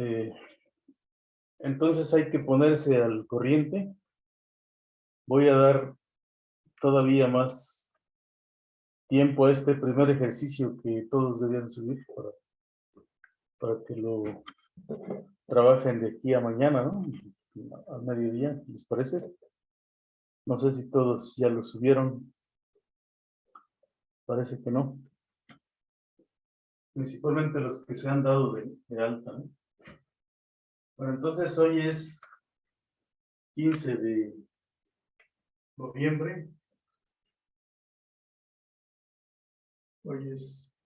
Eh, entonces hay que ponerse al corriente. Voy a dar todavía más tiempo a este primer ejercicio que todos debían subir para que lo trabajen de aquí a mañana, ¿no? Al mediodía, ¿les parece? No sé si todos ya lo subieron. Parece que no. Principalmente los que se han dado de alta, ¿no? Bueno, entonces hoy es 15 de noviembre. Hoy es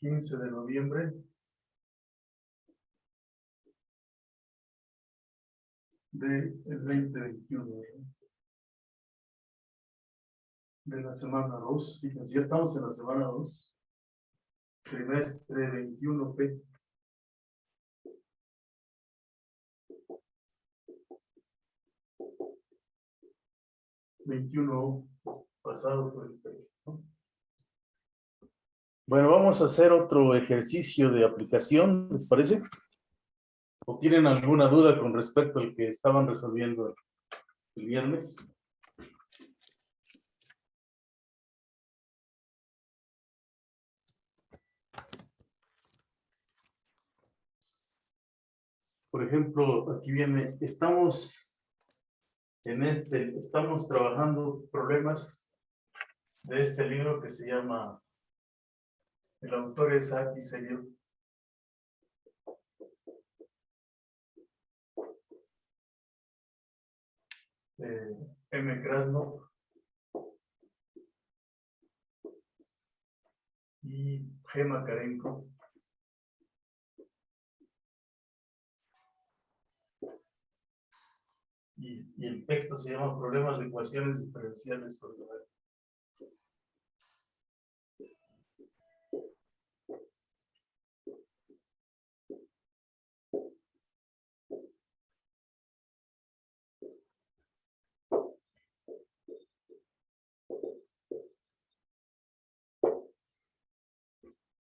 15 de noviembre del 2021, ¿no? De la semana 2. Fíjense, ya estamos en la semana 2. Trimestre 21P. 21 pasado por el P, ¿no? Bueno, vamos a hacer otro ejercicio de aplicación, ¿les parece? ¿O tienen alguna duda con respecto al que estaban resolviendo el viernes? Por ejemplo, aquí viene, estamos trabajando problemas de este libro que se llama, el autor es Aki Serio. M. Krasnov y G. Makarenko. Y el texto se llama Problemas de ecuaciones diferenciales ordinarias.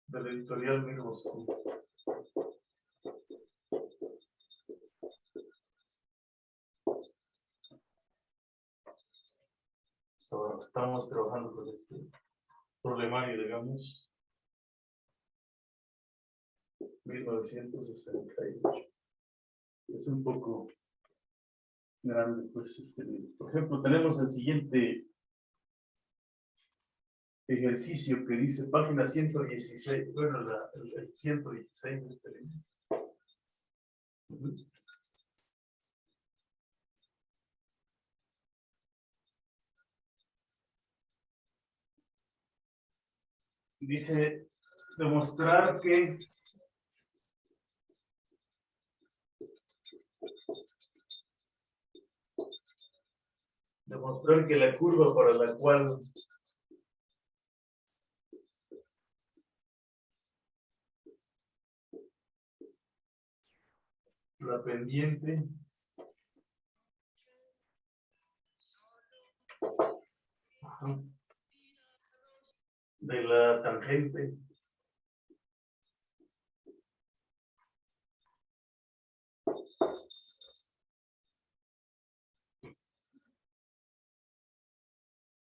De la editorial Mirosco. Ahora estamos trabajando con este problemario, digamos, 1968. Es un poco grande, pues, este libro. Por ejemplo, tenemos el siguiente ejercicio que dice página 116, bueno, el 116 de este libro. Dice demostrar que la curva para la cual la pendiente de la tangente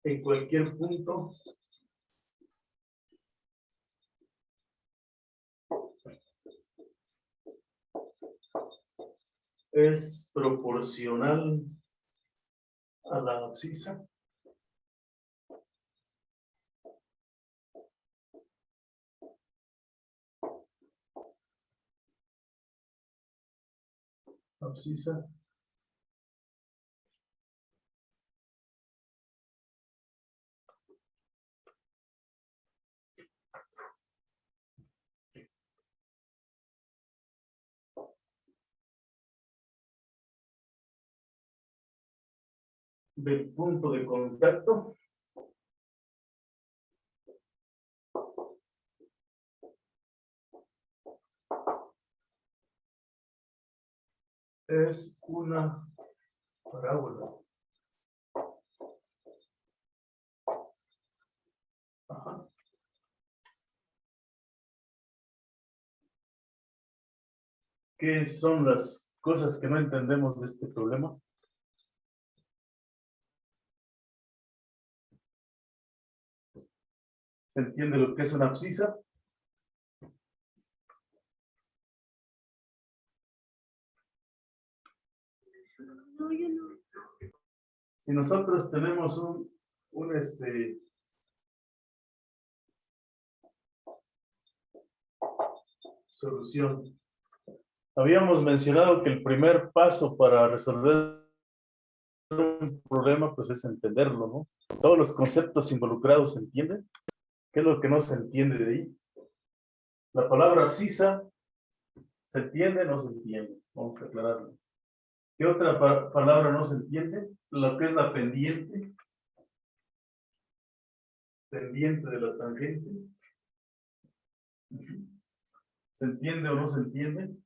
en cualquier punto es proporcional a la abscisa. Abscisa del punto de contacto es una parábola. Ajá. ¿Qué son las cosas que no entendemos de este problema? ¿Se entiende lo que es una abscisa? No, yo no. Si nosotros tenemos solución. Habíamos mencionado que el primer paso para resolver un problema pues es entenderlo, ¿no? Todos los conceptos involucrados se entienden. ¿Qué es lo que no se entiende de ahí? La palabra abscisa, ¿se entiende o no se entiende? Vamos a aclararlo. ¿Qué otra palabra no se entiende? Lo que es la pendiente. Pendiente de la tangente. ¿Se entiende o no se entiende?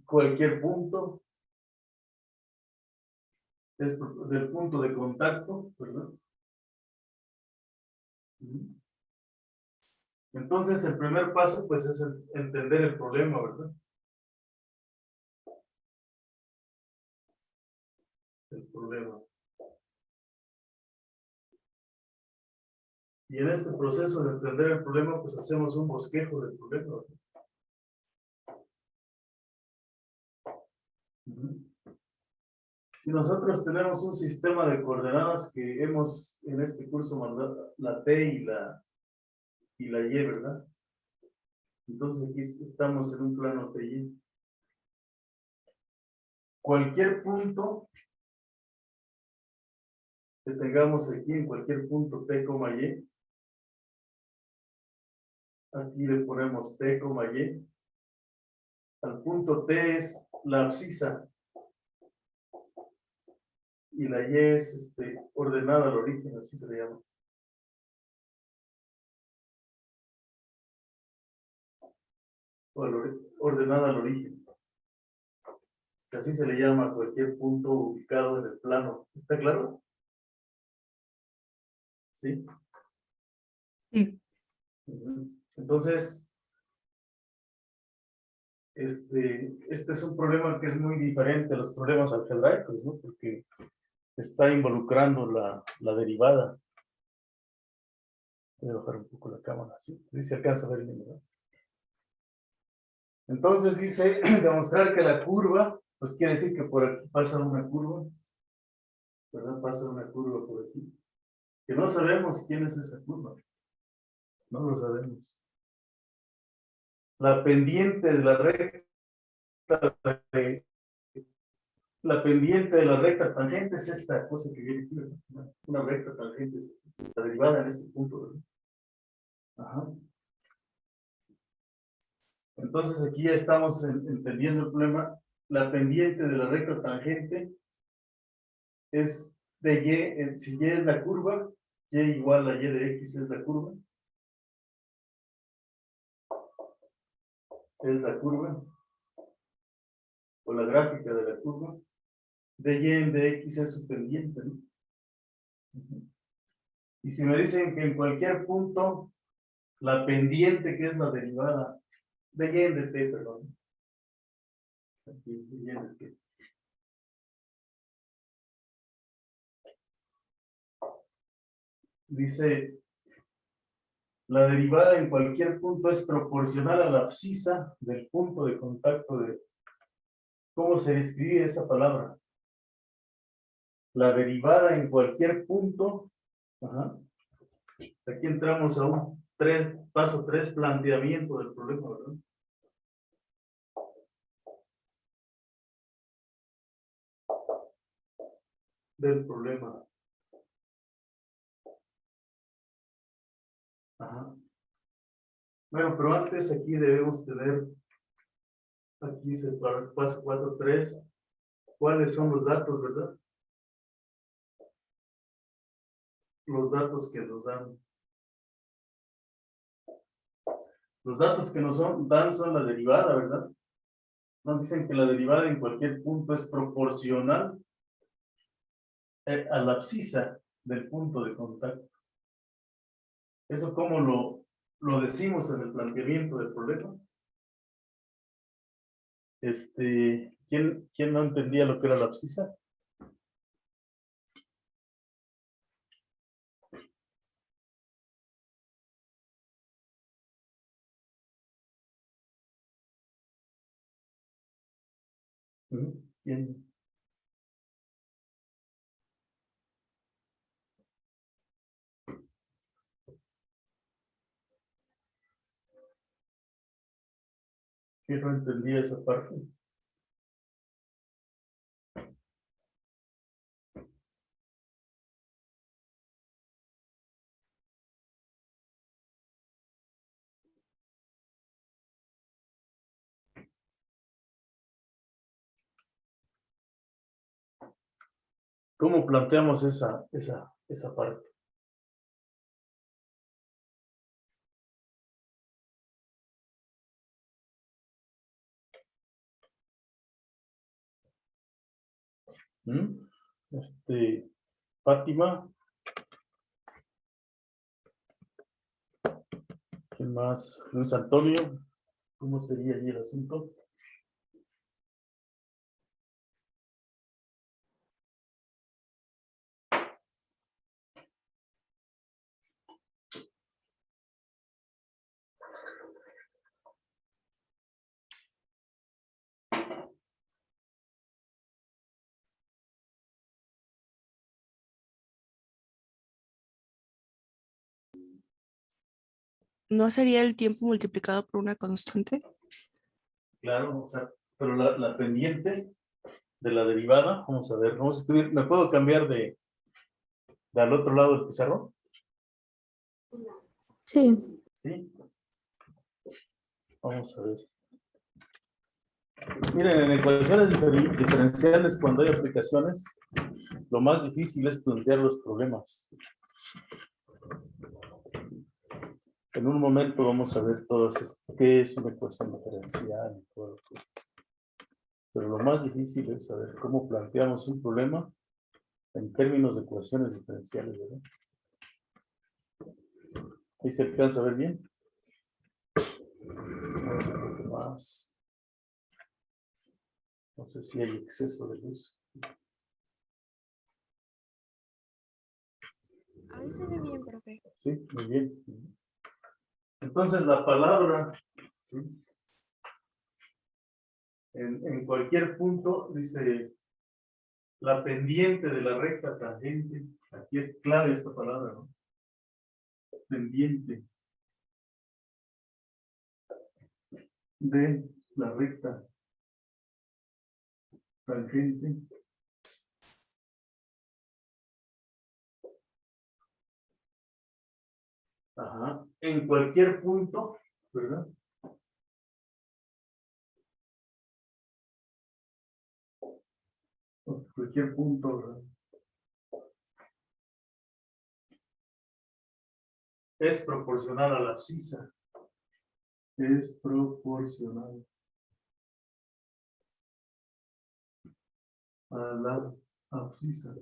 Cualquier punto es del punto de contacto, ¿verdad? Entonces, el primer paso, pues, es entender el problema, ¿verdad? El problema. Y en este proceso de entender el problema, pues, hacemos un bosquejo del problema, ¿verdad? Si nosotros tenemos un sistema de coordenadas que hemos en este curso mandado, la T y la Y, ¿verdad? Entonces aquí estamos en un plano TY. Cualquier punto que tengamos aquí, en cualquier punto T, Y, aquí le ponemos T, Y. Al punto T es la abscisa y la Y es ordenada al origen, así se le llama. Ordenada al origen. Así se le llama a cualquier punto ubicado en el plano. ¿Está claro? ¿Sí? Sí. Entonces, este es un problema que es muy diferente a los problemas algebraicos, ¿no? Porque está involucrando la derivada. Voy a bajar un poco la cámara, ¿sí? Así se alcanza a ver bien, ¿verdad? Entonces dice, demostrar que la curva, pues quiere decir que por aquí pasa una curva, ¿verdad? Pasa una curva por aquí. Que no sabemos quién es esa curva. No lo sabemos. La pendiente de la recta, la pendiente de la recta tangente es esta cosa que viene aquí, ¿verdad? Una recta tangente, la derivada en ese punto, ¿verdad? Ajá. Entonces aquí ya estamos entendiendo el problema. La pendiente de la recta tangente es de Y, si Y es la curva, Y igual a Y de X es la curva. Es la curva, o la gráfica de la curva. De Y en de X es su pendiente, ¿no? Y si me dicen que en cualquier punto, la pendiente que es la derivada de Y en de T, perdón. Aquí, de Y en de T. Dice, la derivada en cualquier punto es proporcional a la abscisa del punto de contacto de... ¿Cómo se describe esa palabra? La derivada en cualquier punto. Ajá. Aquí entramos a un paso 3 planteamiento del problema, ¿verdad? Del problema. Ajá. Bueno, pero antes aquí debemos tener, aquí se para el paso 4.3, ¿cuáles son los datos, verdad? Los datos que nos dan. Los datos que nos dan son la derivada, ¿verdad? Nos dicen que la derivada en cualquier punto es proporcional a la abscisa del punto de contacto. ¿Eso cómo lo decimos en el planteamiento del problema? ¿Quién no entendía lo que era la abscisa? ¿Quién? ¿Quién no entendía esa parte? ¿Cómo planteamos esa parte? ¿Mm? Fátima. ¿Quién más? Luis Antonio. ¿Cómo sería allí el asunto? ¿No sería el tiempo multiplicado por una constante? Claro, o sea, pero la pendiente de la derivada, vamos a ver, vamos a escribir, ¿me puedo cambiar de al otro lado del pizarrón? Sí. Sí. Vamos a ver. Miren, en ecuaciones diferenciales, cuando hay aplicaciones, lo más difícil es plantear los problemas. En un momento vamos a ver qué es una ecuación diferencial y todo eso. Pero lo más difícil es saber cómo planteamos un problema en términos de ecuaciones diferenciales, ¿verdad? Ahí se alcanza a ver bien. Un poco más. No sé si hay exceso de luz. Ahí se ve bien, profe. Sí, muy bien. Entonces la palabra, ¿sí? En cualquier punto, dice la pendiente de la recta tangente. Aquí es clave esta palabra, ¿no? Pendiente de la recta tangente. Ajá. En cualquier punto, ¿verdad? En cualquier punto, ¿verdad? Es proporcional a la abscisa. Es proporcional a la abscisa.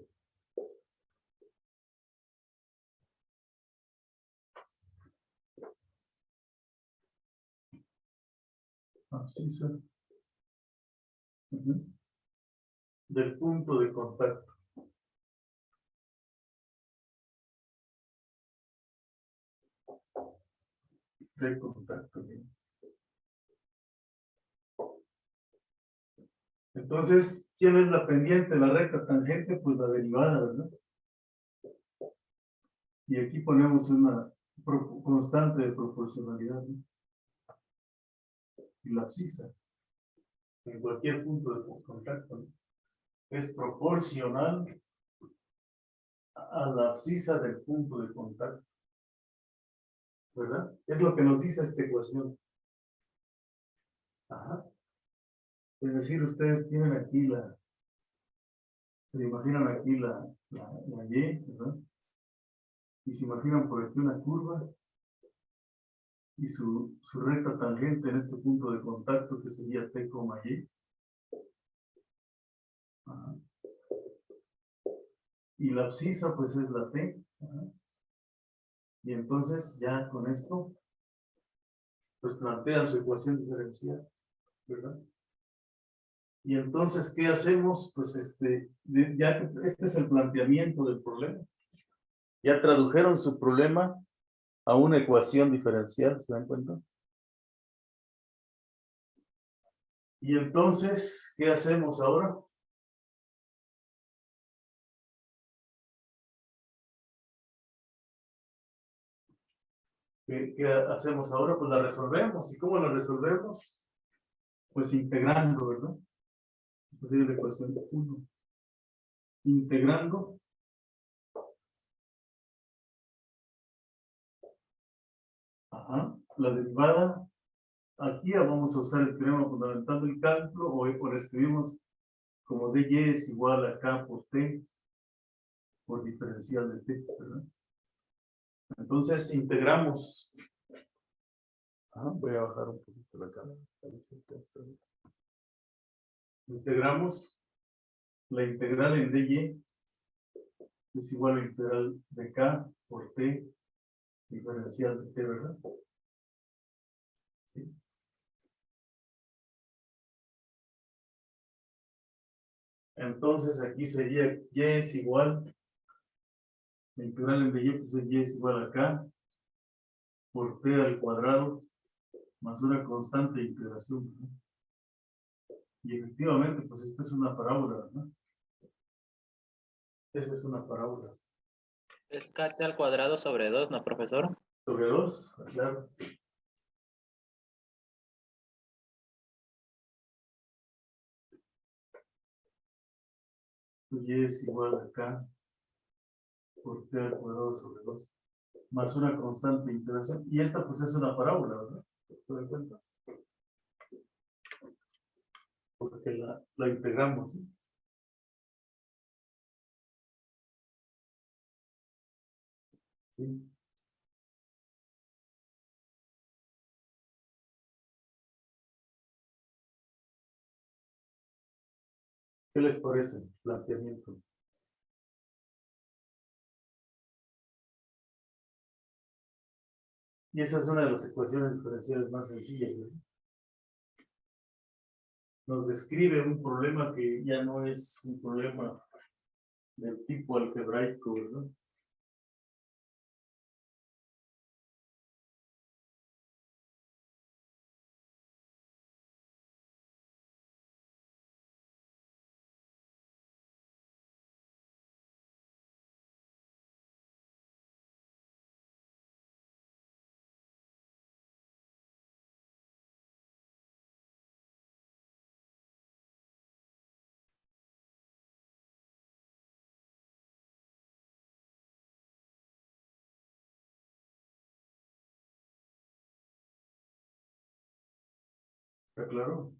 Abscisa. Ujú. Del punto de contacto. De contacto. Bien. Entonces, ¿quién es la pendiente? La recta tangente, pues la derivada, ¿verdad? Y aquí ponemos una constante de proporcionalidad, ¿no? Y la abscisa, en cualquier punto de contacto, ¿no? Es proporcional a la abscisa del punto de contacto, ¿verdad? Es lo que nos dice esta ecuación. Ajá. Es decir, ustedes tienen aquí se imaginan aquí la Y, ¿verdad? Y se imaginan por aquí una curva y su recta tangente en este punto de contacto que sería T, Y. Ajá. Y la abscisa pues es la T. Ajá. Y entonces ya con esto, pues plantean su ecuación diferencial, ¿verdad? Y entonces, ¿qué hacemos? Pues ya que este es el planteamiento del problema. Ya tradujeron su problema a una ecuación diferencial, ¿se dan cuenta? Y entonces, ¿qué hacemos ahora? ¿Qué hacemos ahora? Pues la resolvemos. ¿Y cómo la resolvemos? Pues integrando, ¿verdad? Esta sería la ecuación 1. Integrando. Ajá. La derivada. Aquí ya vamos a usar el teorema fundamental del cálculo o la escribimos como dy es igual a k por t por diferencial de t, ¿verdad? Entonces integramos. Ajá, voy a bajar un poquito la cámara. Integramos la integral en dy es igual a la integral de k por t diferencial de t, ¿verdad? Sí. Entonces aquí sería y es igual, la integral en dy pues es y es igual a k por t al cuadrado más una constante de integración, ¿verdad? Y efectivamente, pues esta es una parábola, ¿verdad? Esa es una parábola. Es kt al cuadrado sobre 2, ¿no, profesor? Sobre 2, claro. Pues y es igual a k por t al cuadrado sobre 2 más una constante de integración. Y esta pues es una parábola, ¿verdad? ¿Te das cuenta? Porque la integramos, ¿sí? Sí. ¿Qué les parece el planteamiento? Y esa es una de las ecuaciones diferenciales más sencillas, ¿verdad? Nos describe un problema que ya no es un problema del tipo algebraico, ¿verdad? ¿Está claro?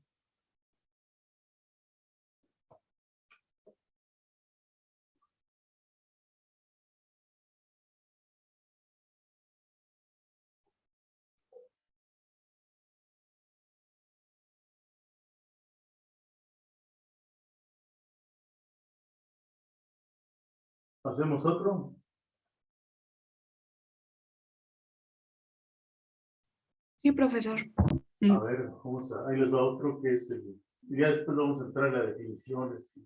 ¿Hacemos otro? Sí, profesor. A ver, ahí les va otro que es y ya después vamos a entrar a las definiciones.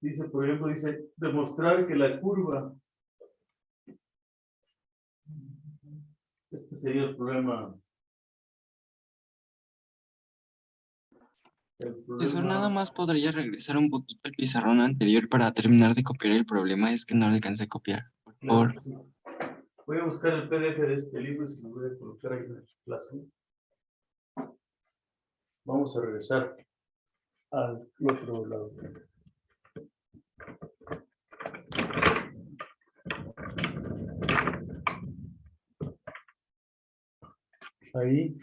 Dice, por ejemplo, dice, demostrar que la curva, este sería el problema. Profesor, nada más podría regresar un poquito al pizarrón anterior para terminar de copiar el problema. Es que no le alcancé a copiar. Por Claro favor. que sí. Voy a buscar el PDF de este libro y se lo voy a colocar ahí en el clase. Vamos a regresar al otro lado. Ahí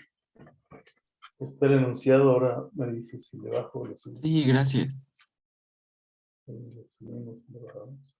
está el enunciado. Ahora me dice si le bajo o le subo. Sí, gracias. Le subimos, le bajamos.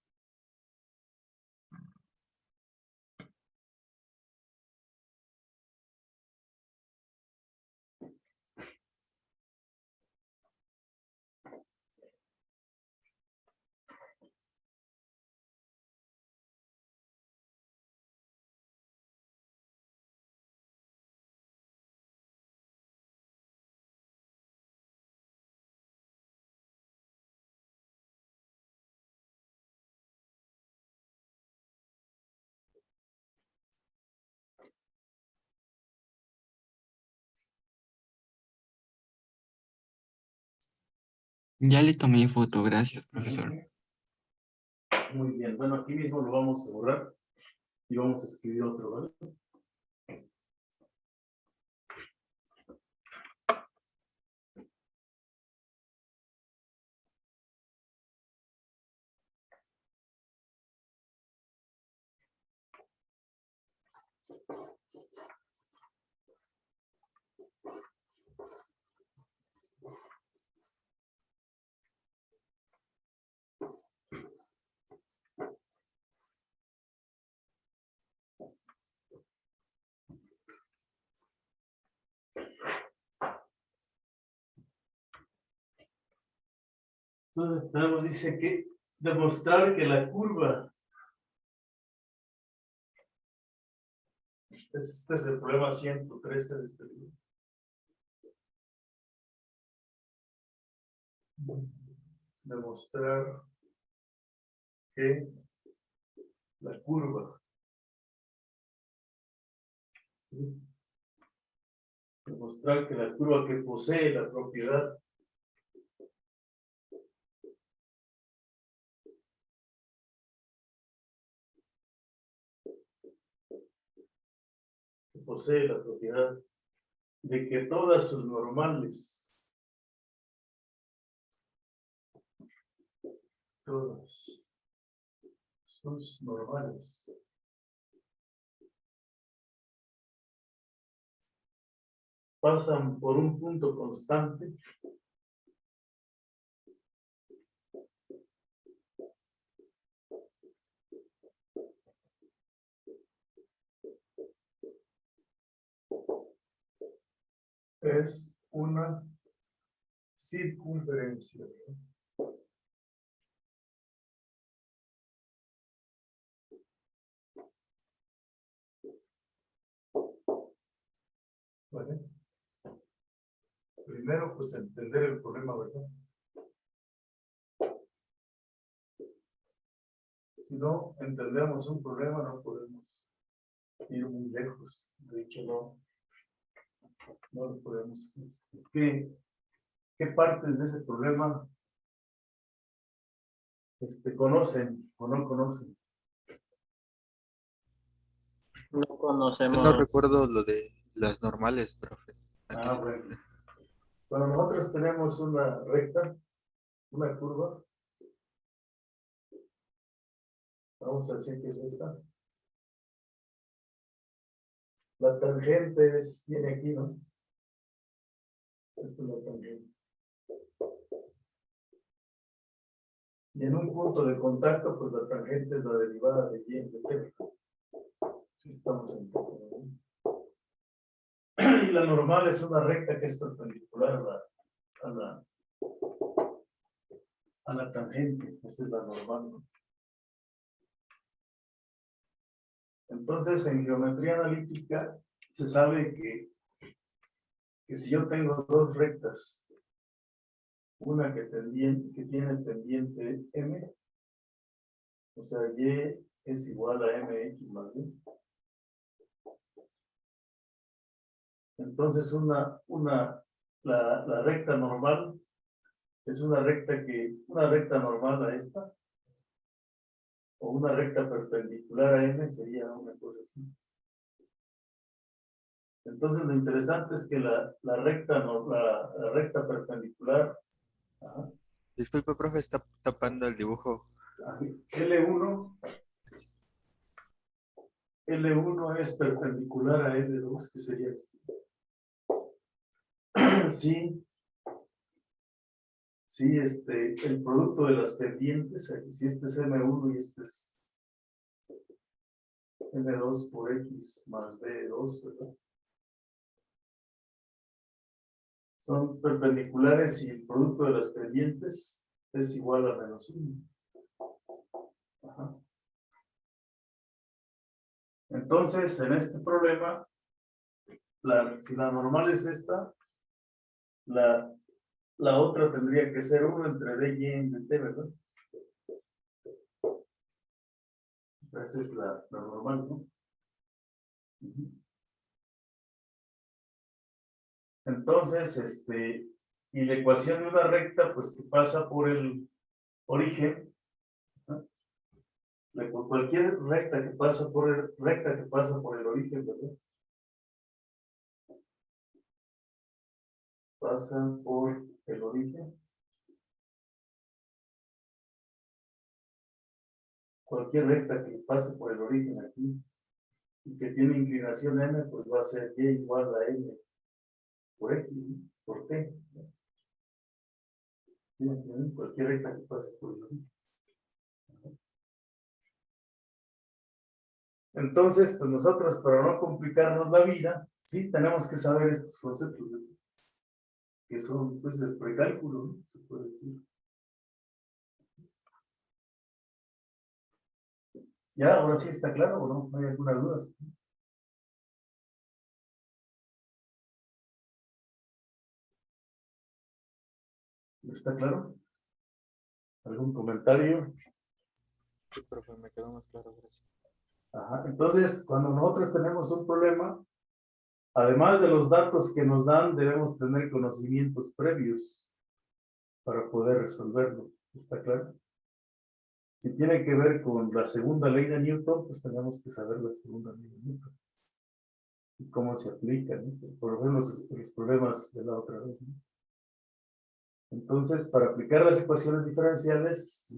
Ya le tomé foto, gracias, profesor. Muy bien, bueno, aquí mismo lo vamos a borrar y vamos a escribir otro, ¿vale? Entonces tenemos, dice que demostrar que la curva, este es el problema 113 de este libro. Demostrar que la curva, ¿sí? Demostrar que la curva que posee la propiedad de que todas sus normales, todas sus normales pasan por un punto constante es una circunferencia. ¿Vale? Primero, pues entender el problema, ¿verdad? Si no entendemos un problema, no podemos ir muy lejos. De hecho, no lo podemos. ¿Qué partes de ese problema conocen o no conocen? No No conocemos. recuerdo lo de las normales, profe. ¿A qué Ah, se bueno. refiere? Bueno, nosotros tenemos una recta, una curva. Vamos a decir que es esta. La tangente tiene aquí, ¿no? Esta es la tangente. Y en un punto de contacto, pues la tangente es la derivada de y de t. Si estamos en punto, ¿no? Y la normal es una recta que es perpendicular a la tangente. Esa es la normal, ¿no? Entonces, en geometría analítica se sabe que si yo tengo dos rectas, una que tiene pendiente m, o sea, y es igual a mx más b. Entonces, la recta normal es una recta normal a esta, o una recta perpendicular a m sería una cosa así. Entonces, lo interesante es que la recta, no, la recta perpendicular, ajá, Disculpe, profe, está tapando el dibujo. L1, L1 es perpendicular a L2, que sería este. Sí, el producto de las pendientes, si este es M1 y este es M2 por X más B2, ¿verdad? Son perpendiculares y el producto de las pendientes es igual a -1. Ajá. Entonces, en este problema, si la normal es esta, la otra tendría que ser 1 entre D y N de T, ¿verdad? Esa es la normal, ¿no? Entonces, Y la ecuación de una recta, pues que pasa por el origen, ¿no? Cualquier recta que pasa por el origen, ¿verdad? Pasa por el origen. Cualquier recta que pase por el origen aquí y que tiene inclinación m, pues va a ser y igual a m por x, ¿no? Por t. ¿Sí? Cualquier recta que pase por el origen. Entonces, pues nosotros, para no complicarnos la vida, sí tenemos que saber estos conceptos, ¿no? Que son, pues, el precálculo, ¿no? Se puede decir. ¿Ya? ¿Ahora sí está claro o no? ¿No hay alguna duda? ¿Está claro? ¿Algún comentario? Sí, profe, me quedó más claro, gracias. Ajá. Entonces, cuando nosotros tenemos un problema, además de los datos que nos dan, debemos tener conocimientos previos para poder resolverlo. ¿Está claro? Si tiene que ver con la segunda ley de Newton, pues tenemos que saber la segunda ley de Newton. Y cómo se aplica, ¿no? Por ejemplo, los problemas de la otra vez, ¿no? Entonces, para aplicar las ecuaciones diferenciales,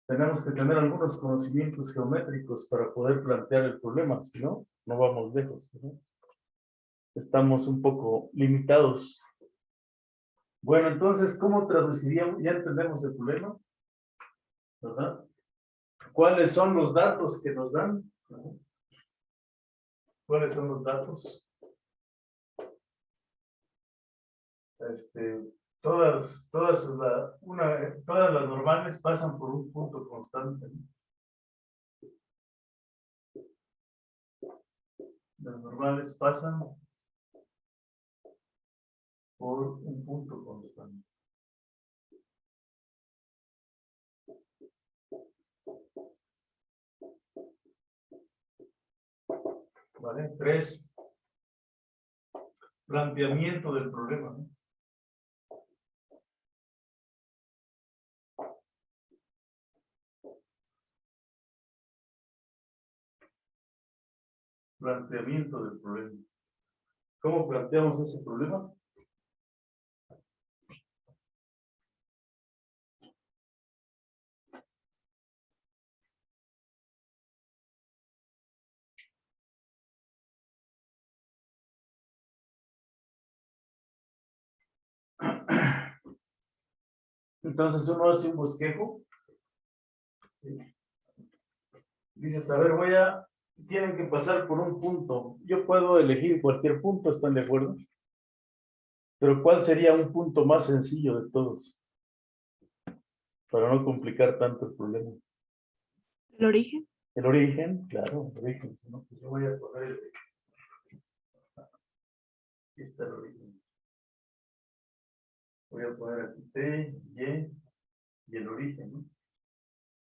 tenemos que tener algunos conocimientos geométricos para poder plantear el problema, si no, no vamos lejos, ¿no? Estamos un poco limitados. Bueno, entonces, ¿cómo traduciríamos? Ya entendemos el problema, ¿verdad? ¿Cuáles son los datos que nos dan? ¿Cuáles son los datos? Todas las normales pasan por un punto constante, ¿no? Las normales pasan por un punto constante. ¿Vale? 3. Planteamiento del problema, ¿no? Planteamiento del problema. ¿Cómo planteamos ese problema? Entonces uno hace un bosquejo. ¿Sí? Dices, a ver, tienen que pasar por un punto. Yo puedo elegir cualquier punto, ¿están de acuerdo? Pero ¿cuál sería un punto más sencillo de todos? Para no complicar tanto el problema. ¿El origen? El origen, claro, el origen. ¿No? Pues yo voy a poner aquí está el origen. Voy a poner aquí T, y el origen, ¿no?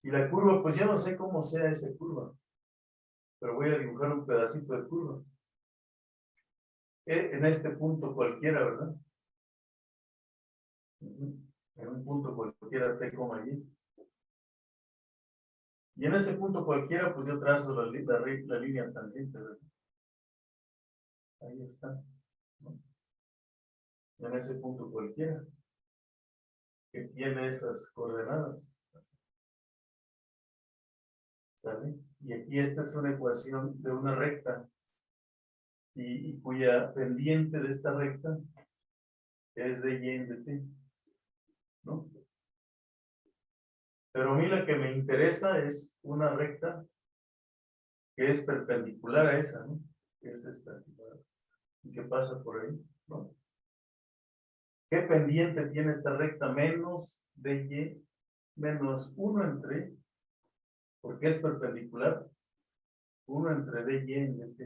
Y la curva, pues yo no sé cómo sea esa curva, pero voy a dibujar un pedacito de curva. En este punto cualquiera, ¿verdad? En un punto cualquiera T, Y. Y en ese punto cualquiera, pues yo trazo la línea tangente, ¿verdad? Ahí está, ¿no? En ese punto cualquiera, que tiene esas coordenadas. ¿Sale? Y aquí esta es una ecuación de una recta, y cuya pendiente de esta recta es de y en de t, ¿no? Pero a mí la que me interesa es una recta que es perpendicular a esa, ¿no? Que es esta, y que pasa por ahí, ¿no? ¿Qué pendiente tiene esta recta? Menos dy, menos 1 entre, porque es perpendicular, 1 entre dy en dt.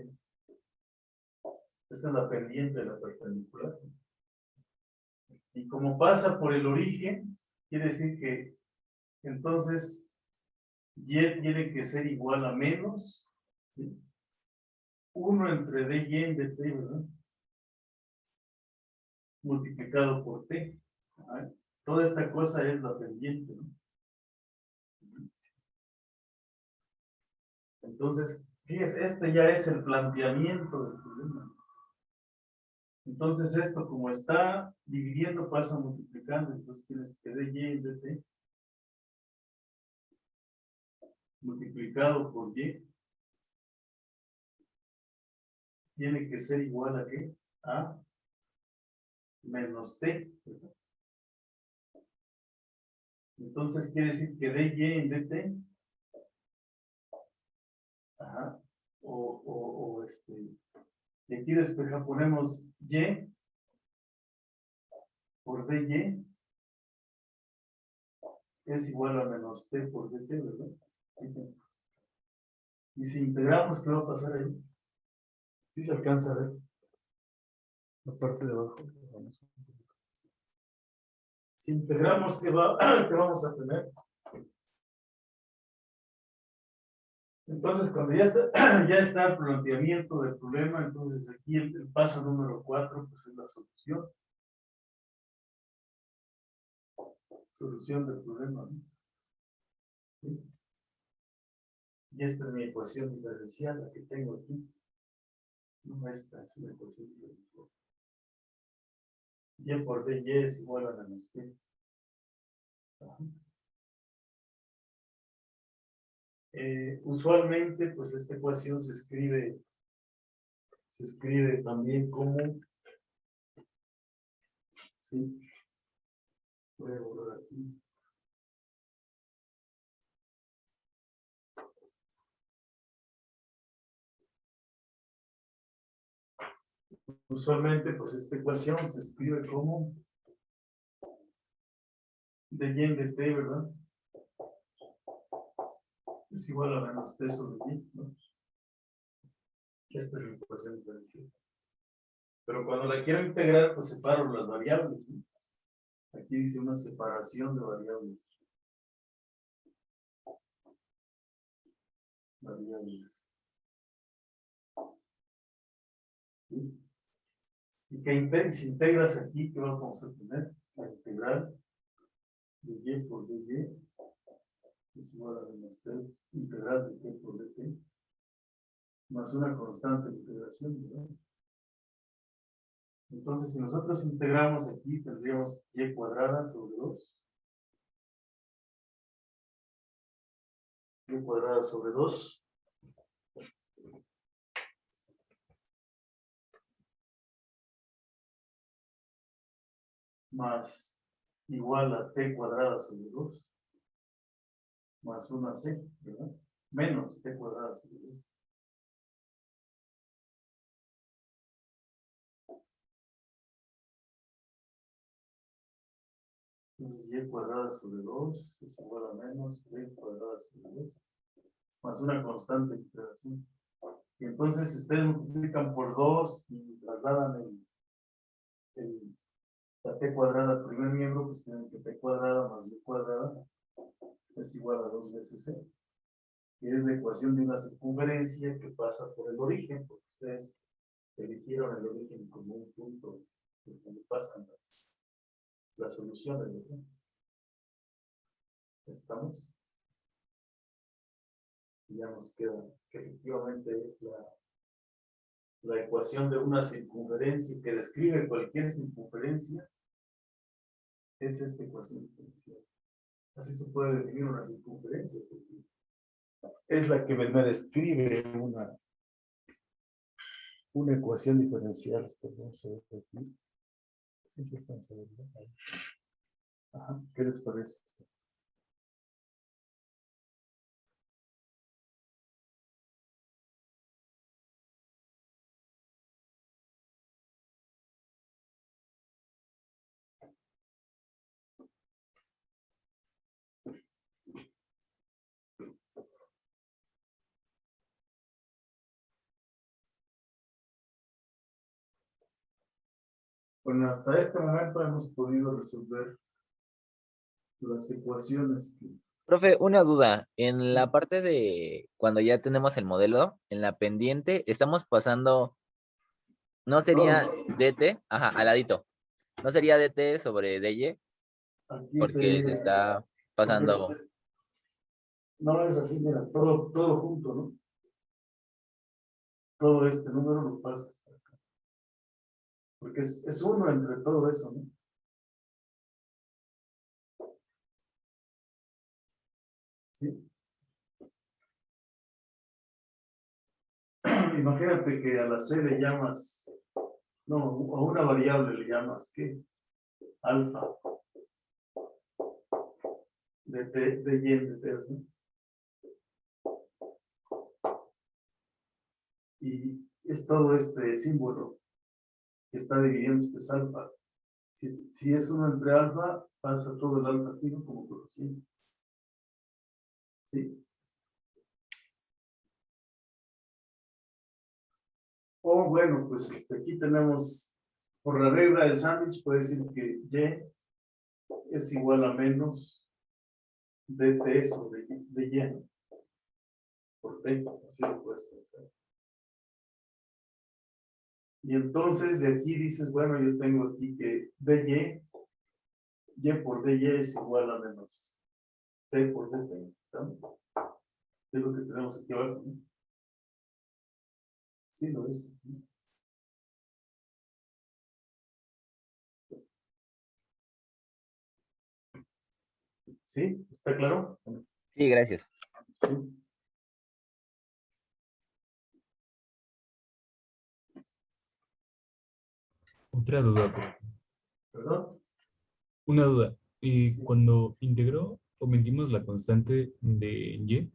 Esa es la pendiente de la perpendicular. Y como pasa por el origen, quiere decir que entonces y tiene que ser igual a menos, ¿sí? 1 entre dy en dt, ¿verdad? multiplicado por t. Ajá. Toda esta cosa es la pendiente, ¿no? Entonces, fíjese, este ya es el planteamiento del problema. Entonces, esto como está dividiendo, pasa multiplicando. Entonces, tienes que dy dt multiplicado por y tiene que ser igual a ¿qué? A menos t. ¿Verdad? Entonces, quiere decir que dy en dt, ajá, y aquí después ponemos y por dy es igual a menos t por dt, ¿verdad? Fíjense. Y si integramos, ¿qué va a pasar ahí? ¿Sí se alcanza a ver? La parte de abajo. Si integramos, ¿qué vamos a tener? Entonces, cuando ya está, ya está el planteamiento del problema, entonces aquí el paso número 4, pues es la solución. Solución del problema, ¿no? ¿Sí? Y esta es mi ecuación diferencial, la que tengo aquí. No, esta es la ecuación diferencial. Y por dy es igual a menos t. Usualmente, pues esta ecuación se escribe también como, ¿sí? Voy a borrar aquí. Usualmente, pues esta ecuación se escribe como dy en dt, ¿verdad? Es igual a menos t sobre y, ¿no? Esta es la ecuación diferencial. Pero cuando la quiero integrar, pues separo las variables, ¿no? Aquí dice una separación de variables. ¿Sí? Y que si integras aquí, ¿qué vamos a tener? La integral de y por dy es igual a menos t integral de t por dt más una constante de integración, ¿verdad? Entonces, si nosotros integramos aquí, tendríamos y cuadrada sobre 2. Y cuadrada sobre 2. Más igual a t cuadrada sobre 2. Más una c, ¿verdad? Menos t cuadrada sobre 2. Entonces, y cuadrada sobre 2 es igual a menos t cuadrada sobre 2. Más una constante de integración. Y entonces, si ustedes multiplican por 2 y trasladan la t cuadrada al primer miembro, pues tienen que t cuadrada más y cuadrada es igual a 2 veces c. Que es la ecuación de una circunferencia que pasa por el origen, porque ustedes eligieron el origen como un punto donde pasan las soluciones, ¿verdad? ¿Estamos? Y ya nos queda que efectivamente la ecuación de una circunferencia que describe cualquier circunferencia es esta ecuación diferencial. Así se puede definir una circunferencia, porque es la que me describe una ecuación diferencial. Vamos a ver aquí. Sí, sí, vamos a ver, ¿no? Ajá, ¿qué les parece? Bueno, hasta este momento hemos podido resolver las ecuaciones que... Profe, una duda. En Sí. la parte de cuando ya tenemos el modelo, en la pendiente, estamos pasando, ¿no sería Oh, dt? Ajá, al ladito. ¿No sería dt sobre dy? Aquí Porque sería, se está pasando. porque no es así, mira, todo junto, ¿no? Todo este número lo pasas para acá. Porque es uno entre todo eso, ¿no? ¿Sí? Imagínate que a la C le llamas, no, a una variable le llamas, ¿qué? Alfa. De y en de, ¿no? Y es todo este símbolo que está dividiendo este es alfa. Si es uno entre alfa, pasa todo el alfa aquí, ¿no? Como por así. ¿Sí? O bueno, pues aquí tenemos, por la regla del sándwich, puede decir que y es igual a menos dt sobre de y, ¿no? Por t, así lo puedes pensar. Y entonces de aquí dices, bueno, yo tengo aquí que dy, y por dy es igual a menos t por dt, ¿no? Es lo que tenemos aquí abajo, ¿no? Sí, lo es. ¿Sí? ¿Está claro? Sí, gracias. Sí. Otra duda, ¿Perdón? una duda. Sí. Cuando integró, omitimos la constante de y.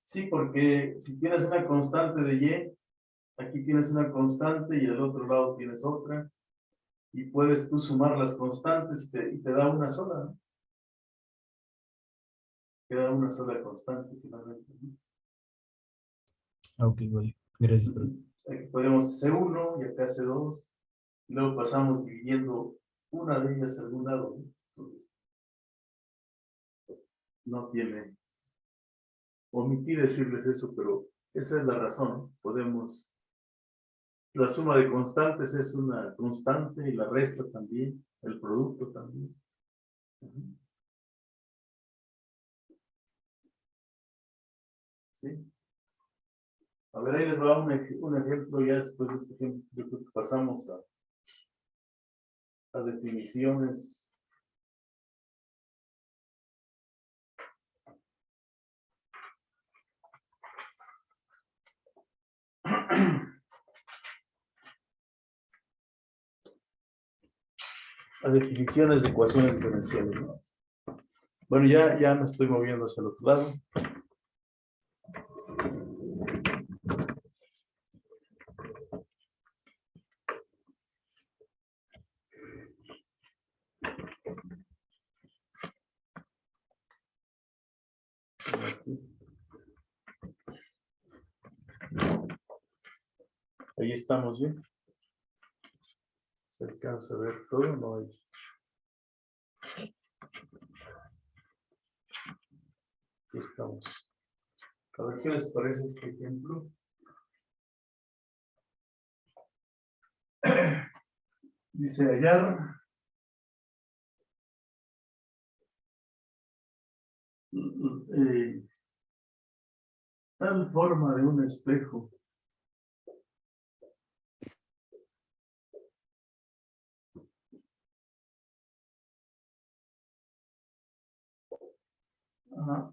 Sí, porque si tienes una constante de y, aquí tienes una constante y del otro lado tienes otra, y puedes tú sumar las constantes y te da una sola, ¿no? Te da una sola constante finalmente, ¿no? Ah, ok, vale. Gracias, profe. Aquí podemos C1 y acá C2, y luego pasamos dividiendo una de ellas a algún lado, ¿no? Entonces, no tiene, omití decirles eso, pero esa es la razón, ¿no? Podemos, la suma de constantes es una constante y la resta también, el producto también. Ujú. ¿Sí? A ver, ahí les va un ejemplo, ya después de este ejemplo, yo creo que pasamos a definiciones. A definiciones de ecuaciones diferenciales, ¿no? Bueno, ya me estoy moviendo hacia el otro lado. Aquí. Ahí estamos bien. ¿Se alcanza a ver todo? No hay. Aquí estamos. A ver qué les parece este ejemplo. Dice hallar tal forma de un espejo ah,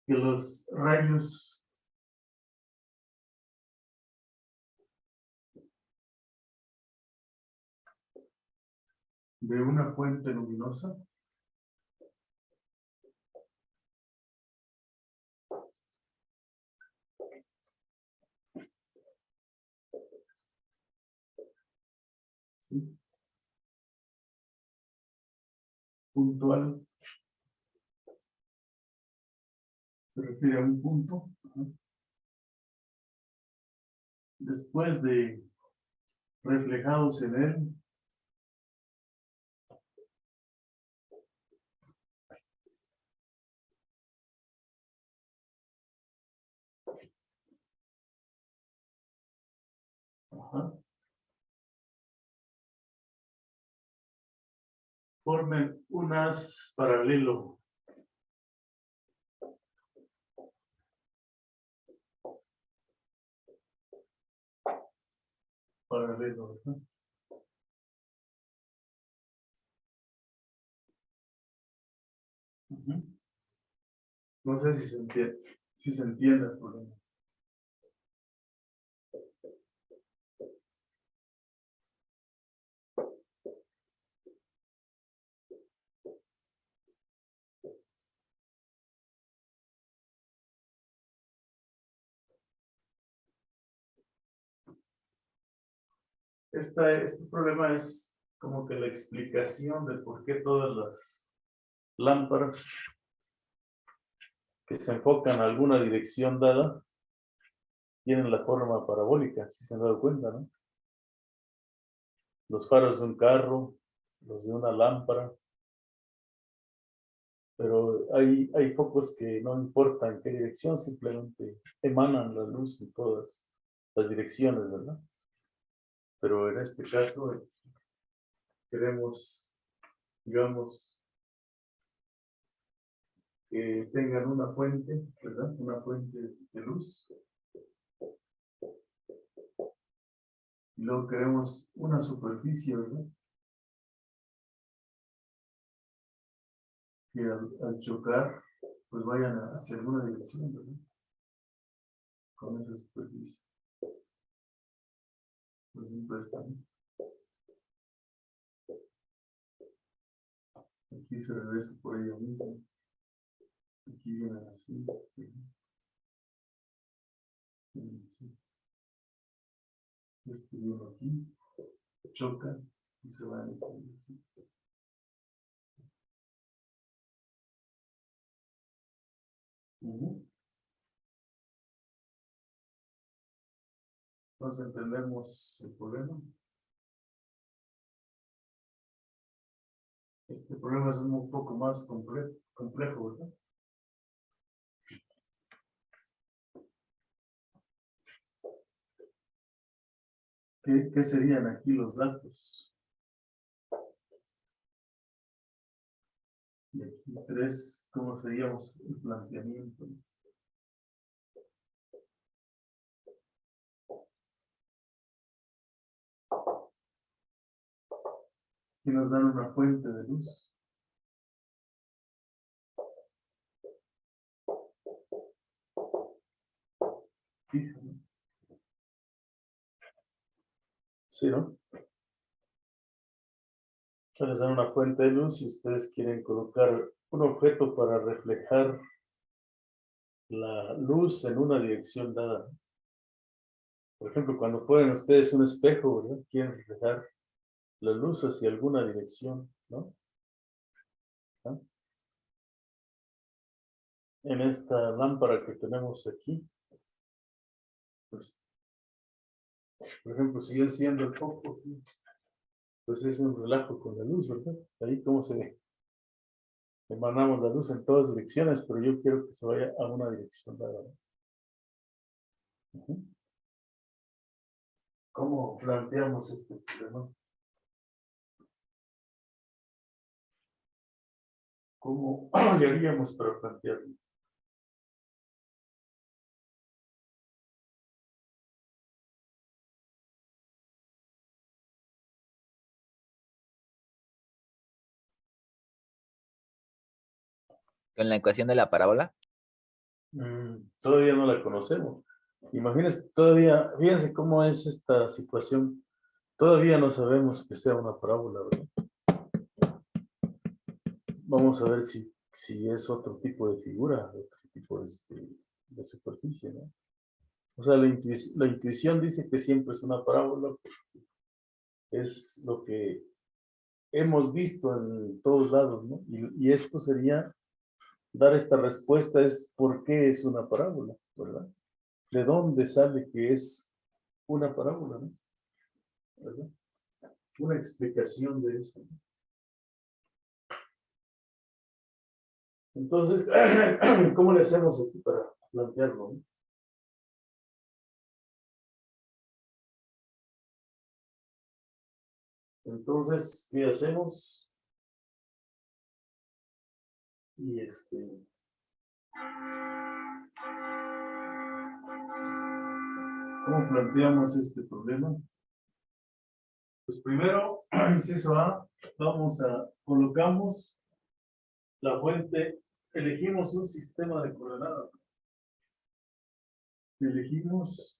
que los rayos de una fuente luminosa ¿sí? Puntual se refiere a un punto. Ajá. Después de reflejados en él Ajá. Formen un haz paralelo. Paralelo, ¿verdad? Ujú. No sé si se entiende el problema. Este problema es como que la explicación de por qué todas las lámparas que se enfocan a alguna dirección dada tienen la forma parabólica, si se han dado cuenta, ¿no? Los faros de un carro, los de una lámpara, pero hay focos que no importa en qué dirección, simplemente emanan la luz en todas las direcciones, ¿verdad? Pero en este caso queremos, digamos, que tengan una fuente, ¿verdad? Una fuente de luz. Y luego queremos una superficie, ¿verdad? Que al chocar, pues vayan hacia alguna dirección, ¿verdad? Con esa superficie. Por ejemplo, esta, ¿no? Aquí se regresa por ella misma. Aquí viene así. Viene así. Este viene aquí, choca y se va en esta dirección. Ujú. Entonces entendemos el problema. Este problema es un poco más complejo, ¿verdad? ¿Qué serían aquí los datos? Y aquí 3, ¿cómo seríamos el planteamiento? Aquí nos dan una fuente de luz. Fija, ¿no? Sí, ¿no? Les dan una fuente de luz y ustedes quieren colocar un objeto para reflejar la luz en una dirección dada. Por ejemplo, cuando ponen ustedes un espejo, ¿verdad? Quieren reflejar la luz hacia alguna dirección, ¿no? ¿Ah? En esta lámpara que tenemos aquí, pues, por ejemplo, si yo enciendo el foco, pues es un relajo con la luz, ¿verdad? Ahí cómo se ve. Emanamos la luz en todas direcciones, pero yo quiero que se vaya a una dirección dada, ¿no? Ujú. ¿Cómo planteamos este problema? ¿Cómo le haríamos para plantearlo? Con la ecuación de la parábola. Todavía no la conocemos. Imagínense, todavía, fíjense cómo es esta situación. Todavía no sabemos que sea una parábola, ¿verdad? Vamos a ver si es otro tipo de figura, otro tipo de superficie, ¿no? O sea, la intuición dice que siempre es una parábola. Es lo que hemos visto en todos lados, ¿no? Y esto sería, dar esta respuesta es ¿por qué es una parábola? ¿Verdad? ¿De dónde sale que es una parábola? ¿No? ¿Verdad? Una explicación de eso. Entonces, ¿cómo le hacemos aquí para plantearlo? ¿No? Entonces, ¿qué hacemos? Y ¿cómo planteamos este problema? Pues primero, inciso A, colocamos la fuente, elegimos un sistema de coordenadas. Elegimos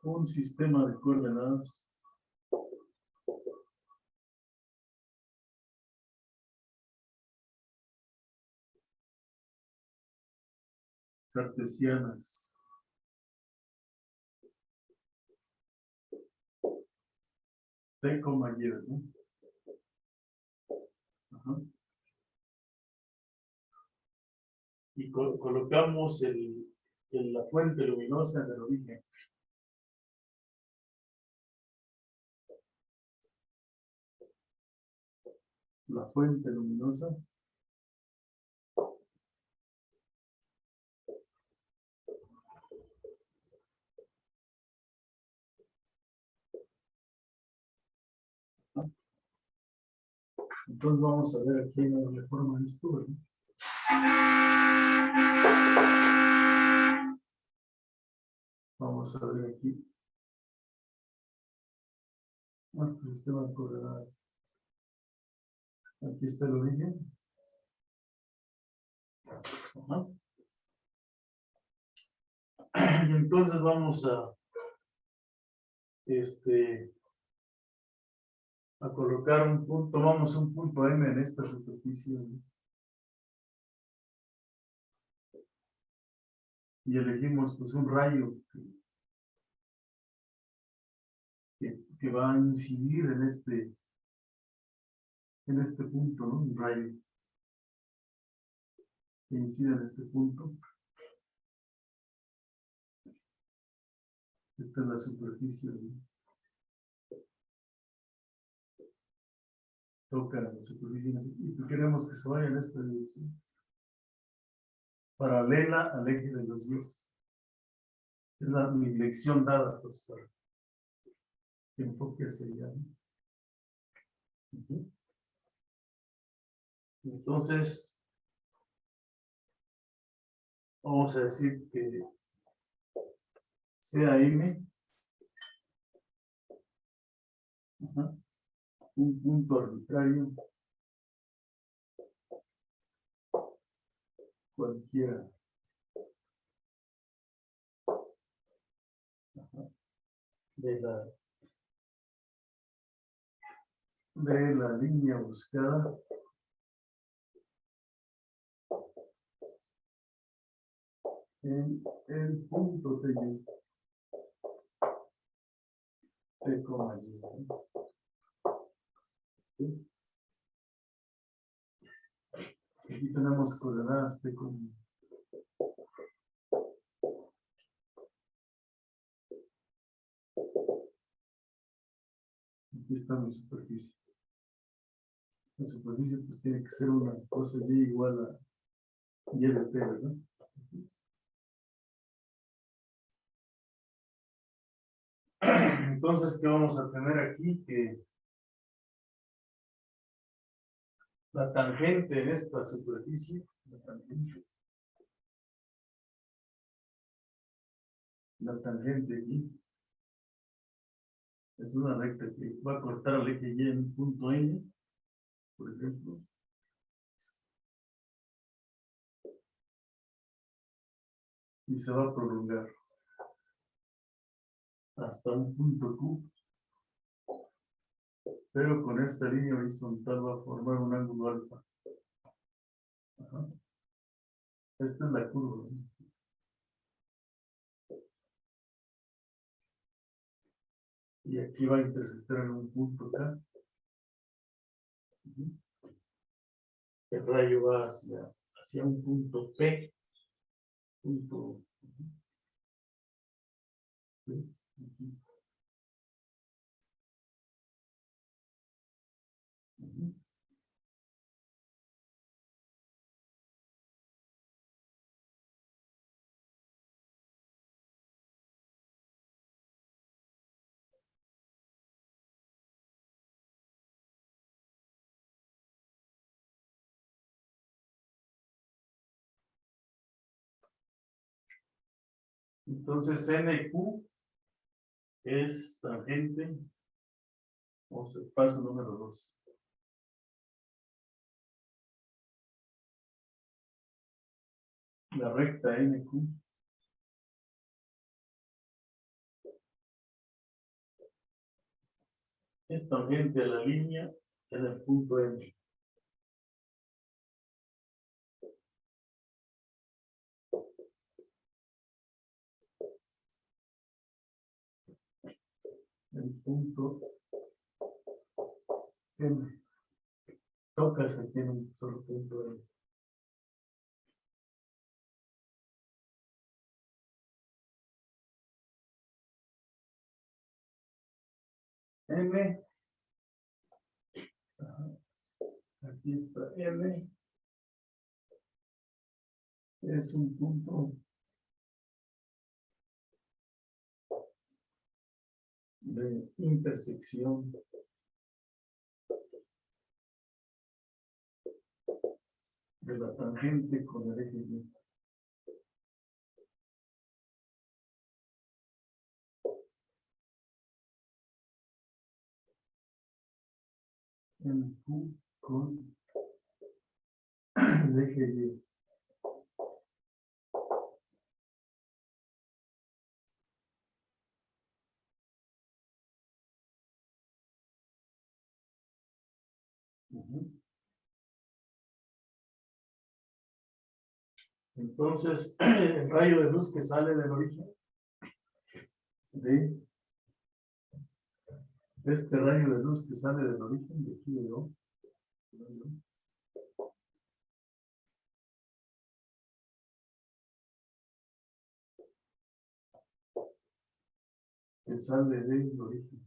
un sistema de coordenadas cartesianas. T, Y, ¿no? Ajá. Y colocamos la fuente luminosa en el origen. La fuente luminosa. Entonces vamos a ver aquí la reforma de esto, ¿verdad? Vamos a ver aquí. El sistema de coordenadas. Aquí está el origen. Ajá. Y entonces vamos a colocar un punto, tomamos un punto M en esta superficie, ¿no? Y elegimos pues un rayo que va a incidir en este punto, ¿no? Un rayo que incide en este punto. Esta es la superficie, ¿no? Toca la superficie y queremos que se vaya en esta dirección, paralela al eje de los 10. Es mi lección dada, pues, para que enfoque hacia allá, ¿no? Entonces, vamos a decir que sea M, ajá, un punto arbitrario cualquiera, ajá, de la línea buscada en el punto T, Y, ¿no? ¿Sí? Aquí tenemos coordenadas T, Y. Aquí está mi superficie. La superficie pues tiene que ser una cosa Y igual a Y de T, ¿verdad? Entonces, ¿qué vamos a tener aquí? Que la tangente en esta superficie, la tangente aquí, es una recta que va a cortar el eje Y en un punto N, por ejemplo. Y se va a prolongar hasta un punto Q. Pero con esta línea horizontal va a formar un ángulo alfa. Ajá. Esta es la curva, ¿no? Y aquí va a intersectar en un punto acá. El rayo va hacia un punto P. Punto. ¿Sí? Aquí. Entonces NQ es tangente. Vamos al paso número 2. La recta NQ es tangente a la línea en el punto M. El punto M. Toca se tiene un solo punto M. M. Ajá. Aquí está M. Es un punto de intersección de la tangente con el eje Y. En Q con el eje Y. Ujú. Entonces, el rayo de luz que sale del origen de este rayo de luz que sale del origen de aquí de O, que sale del origen.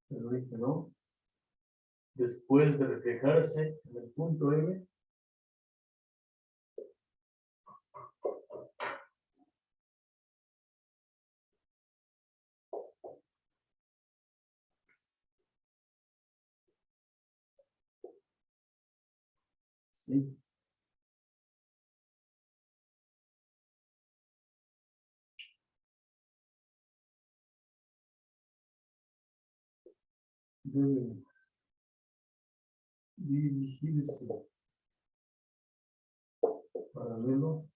Del origen O, después de reflejarse en el punto M, ¿sí? Debe dirigirse paralelo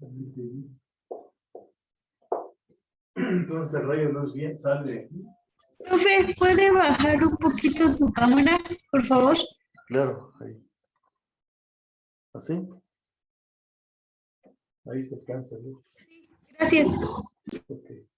al eje Y. Entonces el rayo de luz bien sale de aquí. Profe, ¿puede bajar un poquito su cámara, por favor? Claro, ahí. ¿Así? Ahí se alcanza a ver. Gracias. Ok.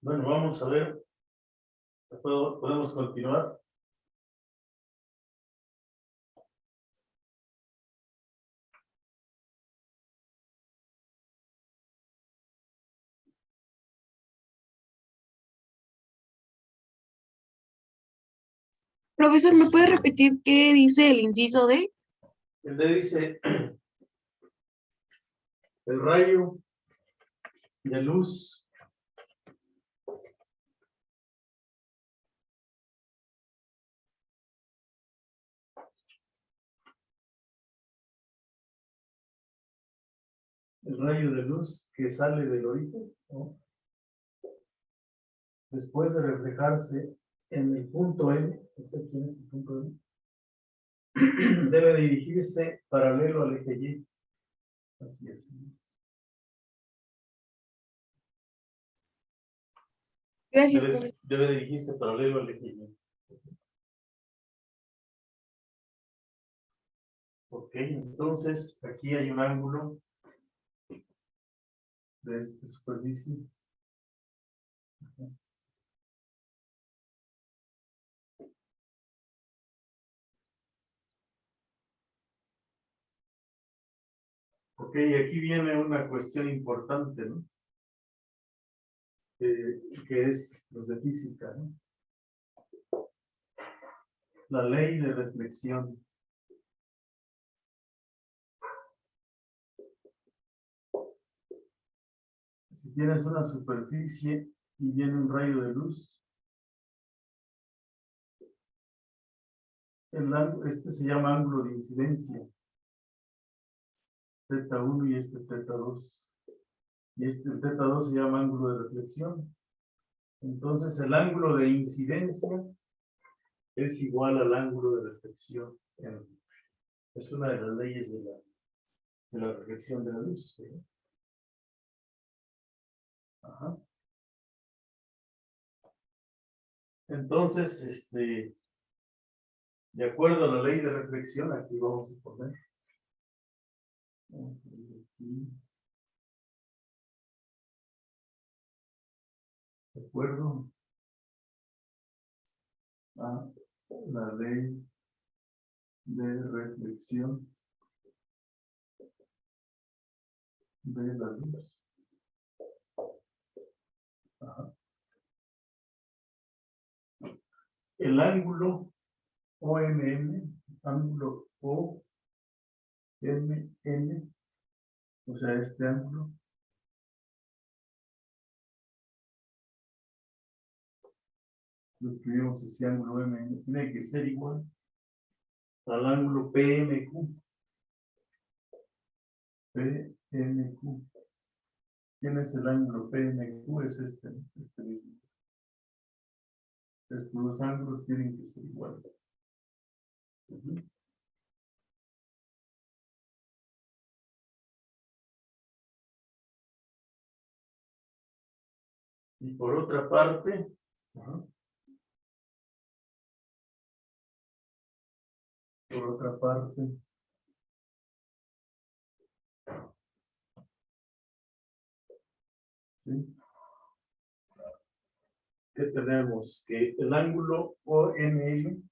Bueno, vamos a ver. Podemos continuar. Profesor, ¿me puede repetir qué dice el inciso D? El D dice, el rayo de luz que sale del origen, ¿no? Después de reflejarse en el punto M, es aquí en este punto M, debe dirigirse paralelo al eje Y. Aquí así. Gracias, profesor. Debe dirigirse paralelo al eje Y. Ok, entonces aquí hay un ángulo de esta superficie. Ok, aquí viene una cuestión importante, ¿no? Que es los de física, ¿no? La ley de reflexión. Si tienes una superficie y viene un rayo de luz, este se llama ángulo de incidencia. Θ1 y este θ2. Y este θ2 se llama ángulo de reflexión. Entonces el ángulo de incidencia es igual al ángulo de reflexión. Es una de las leyes de la reflexión de la luz, ¿sí? Ajá. Entonces, de acuerdo a la ley de reflexión, aquí vamos a poner. Aquí. De acuerdo a la ley de reflexión de la luz. Ajá. El ángulo OMM, ángulo OMM, o sea, este ángulo, lo escribimos ese ángulo OMM, tiene que ser igual al ángulo PMQ. PMQ. ¿Quién es el ángulo PMQ? Es este mismo. Estos dos ángulos tienen que ser iguales. Y por otra parte, ¿sí? ¿Qué tenemos? Que el ángulo OMM,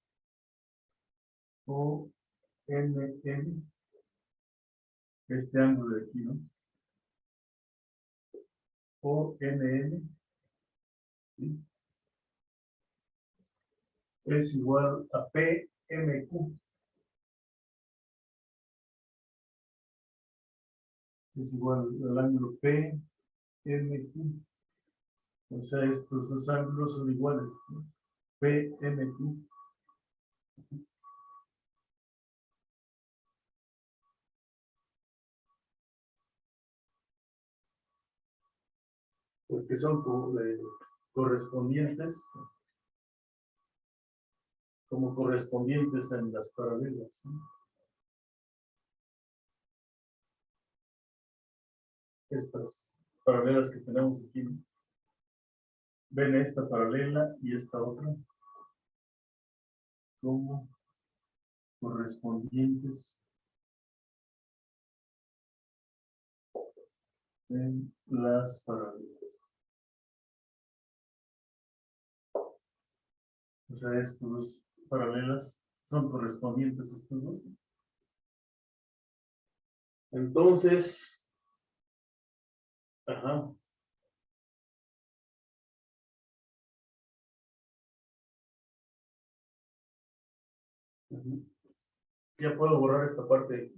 este ángulo de aquí, ¿no? OMM, ¿sí? Es igual a PMQ. Es igual al ángulo PMQ. O sea, estos dos ángulos son iguales, ¿no? PMQ. Porque son correspondientes, como correspondientes en las paralelas, ¿no? Estas paralelas que tenemos aquí, ¿no? Ven esta paralela y esta otra como correspondientes en las paralelas. O sea, estos dos paralelas son correspondientes a estos dos. Entonces, ajá. Ujú. Ya puedo borrar esta parte.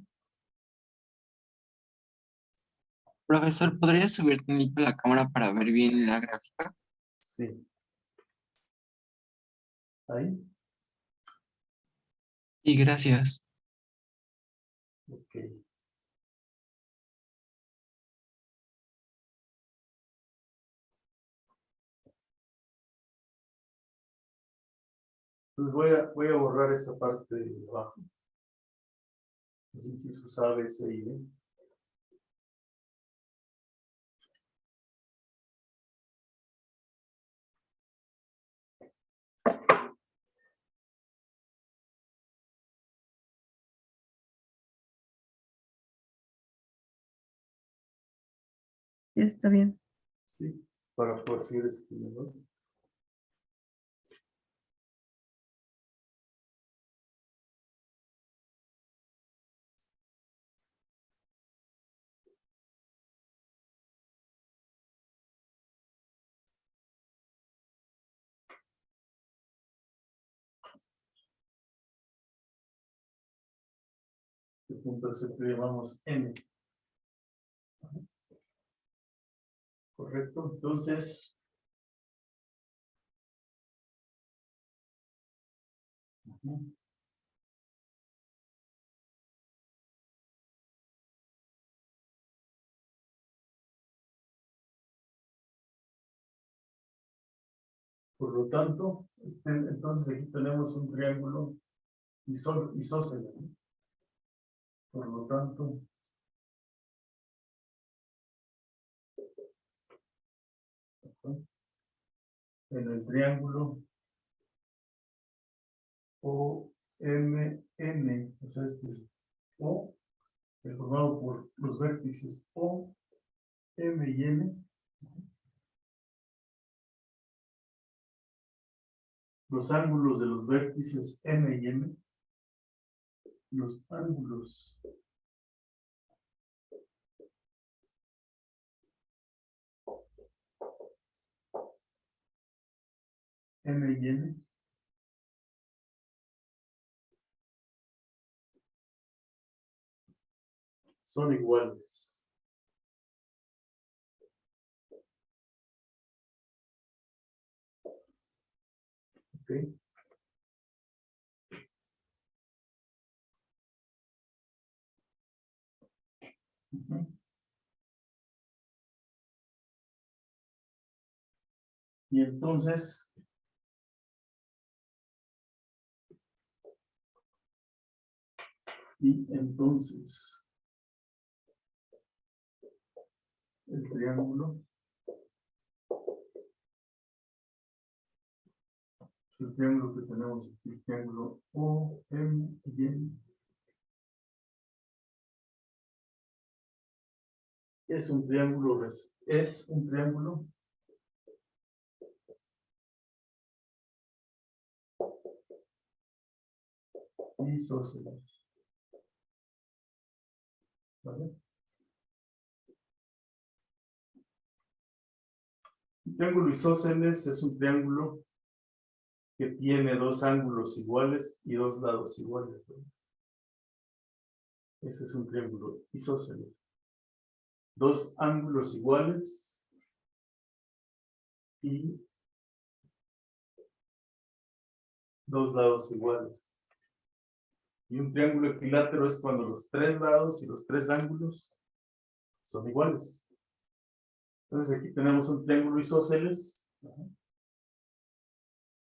Profesor, ¿podría subir tantito la cámara para ver bien la gráfica? Sí. Ahí. Y gracias. Ok. Entonces voy a borrar esa parte de abajo. Los incisos A, B, C y D. Ya está bien. Sí, para poder seguir escribiendo. El punto es el que llamamos N. Correcto. Entonces, ujú. Por lo tanto, entonces aquí tenemos un triángulo isósceles, ¿no? Por lo tanto, ¿no? En el triángulo OMN, o sea, este es O, formado por los vértices O, M y N, los ángulos de los vértices M y M, los ángulos M y N son iguales. ¿Ok? Ujú. Y entonces, el triángulo, el triángulo que tenemos aquí, el triángulo O, M y N, es un triángulo, isósceles. ¿Vale? Un triángulo isósceles es un triángulo que tiene dos ángulos iguales y dos lados iguales, ¿no? Ese es un triángulo isósceles. Dos ángulos iguales y dos lados iguales. Y un triángulo equilátero es cuando los tres lados y los tres ángulos son iguales. Entonces aquí tenemos un triángulo isósceles.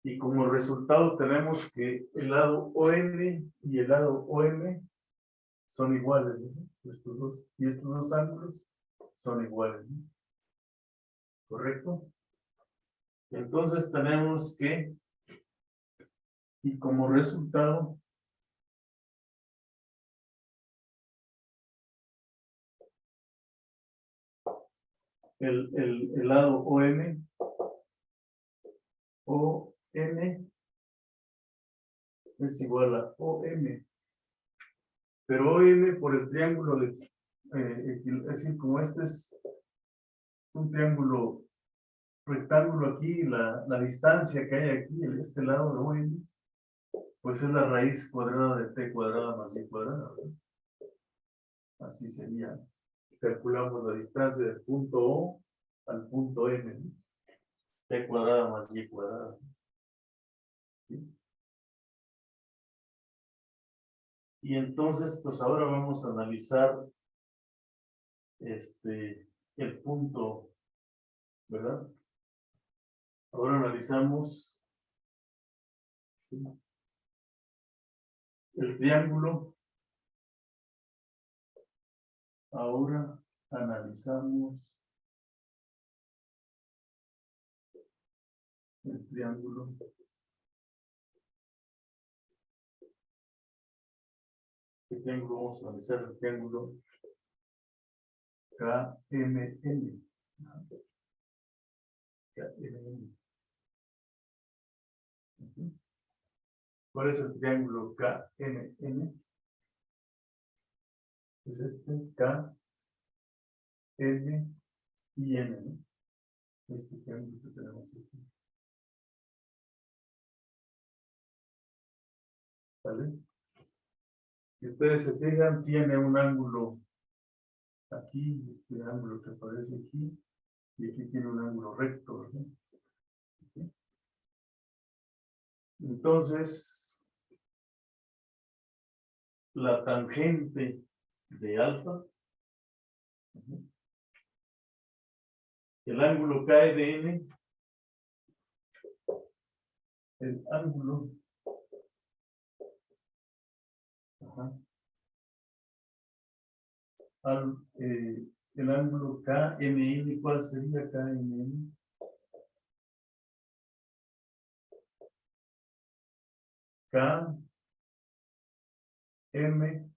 Y como resultado tenemos que el lado ON y el lado OM son iguales, ¿no? Estos dos. Y estos dos ángulos son iguales, ¿no? ¿Correcto? Entonces tenemos que, y como resultado, el lado OM es igual a OM. Pero OM por el triángulo de, es decir, como este es un triángulo rectángulo aquí, la distancia que hay aquí, en este lado de OM, pues es la raíz cuadrada de t cuadrada más y cuadrada, ¿verdad? Así sería. Calculamos la distancia del punto O al punto M, ¿no? T cuadrada más y cuadrada. ¿Sí? Y entonces, pues ahora vamos a analizar el punto, ¿verdad? Ahora analizamos, ¿sí?, el triángulo. Ahora analizamos el triángulo. ¿Qué triángulo vamos a analizar? El triángulo KMN. KMN. ¿Cuál es el triángulo KMN? Es este K, M y N, ¿no? Este triángulo que tenemos aquí. ¿Vale? Si ustedes se fijan, tiene un ángulo aquí, este ángulo que aparece aquí, y aquí tiene un ángulo recto, ¿verdad? ¿Sí? Entonces, la tangente de alfa, el ángulo K de N, el ángulo, el ángulo KMN, ¿cuál sería KMN? K, M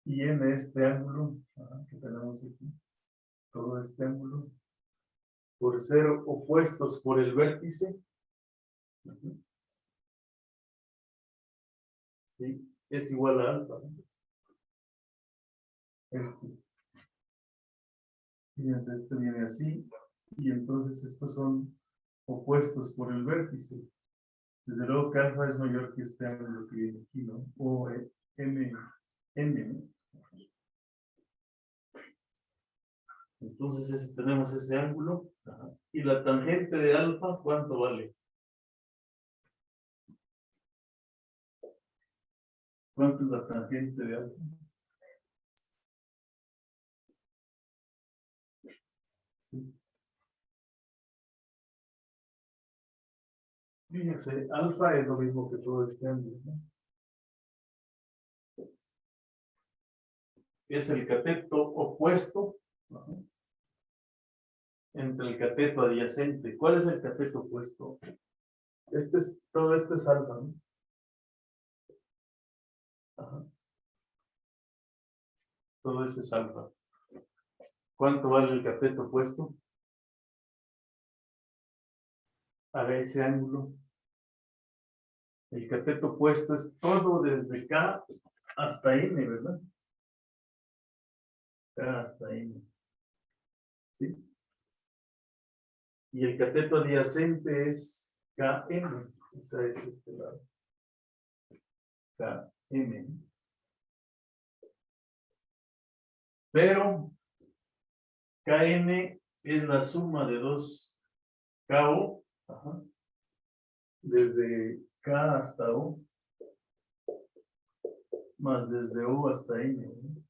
y N, este ángulo que tenemos aquí, todo este ángulo, por ser opuestos por el vértice, ¿sí?, es igual a alfa, ¿no? Fíjense, este viene así, y entonces estos son opuestos por el vértice. Desde luego que alfa es mayor que este ángulo que viene aquí, ¿no? O M, ¿no? Entonces tenemos ese ángulo. Y la tangente de alfa, ¿cuánto vale? ¿Cuánto es la tangente de alfa? Sí. Fíjense, alfa es lo mismo que todo este ángulo, ¿no? Es el cateto opuesto entre el cateto adyacente. ¿Cuál es el cateto opuesto? Todo esto es alfa, ¿no? Todo eso es alfa. ¿Cuánto vale el cateto opuesto? Haga ese ángulo. El cateto opuesto es todo desde K hasta N, ¿verdad? K hasta N. ¿Sí? Y el cateto adyacente es KM. Esa es este lado. KM. Pero KN es la suma de dos KO. Desde K hasta O. Más desde O hasta N, ¿no?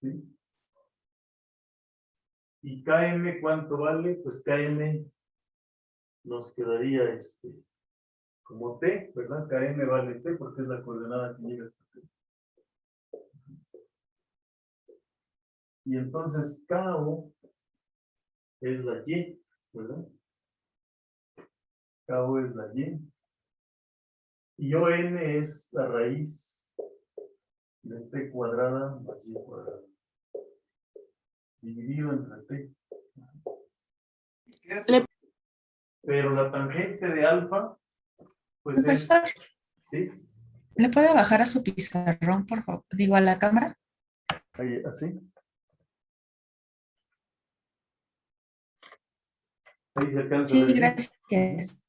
¿Sí? ¿Y KM cuánto vale? Pues KM nos quedaría como T, ¿verdad? KM vale T porque es la coordenada que llega hasta T. Y entonces KO es la Y, ¿verdad? KO es la Y. Y ON es la raíz de T cuadrada más Y cuadrada. Dividido entre T. Pero la tangente de alfa Pues Profesor, sí, ¿le puede bajar a su pizarrón, por favor? Digo, a la cámara. ahí, así. Ahí se alcanza a Sí, ver bien. gracias.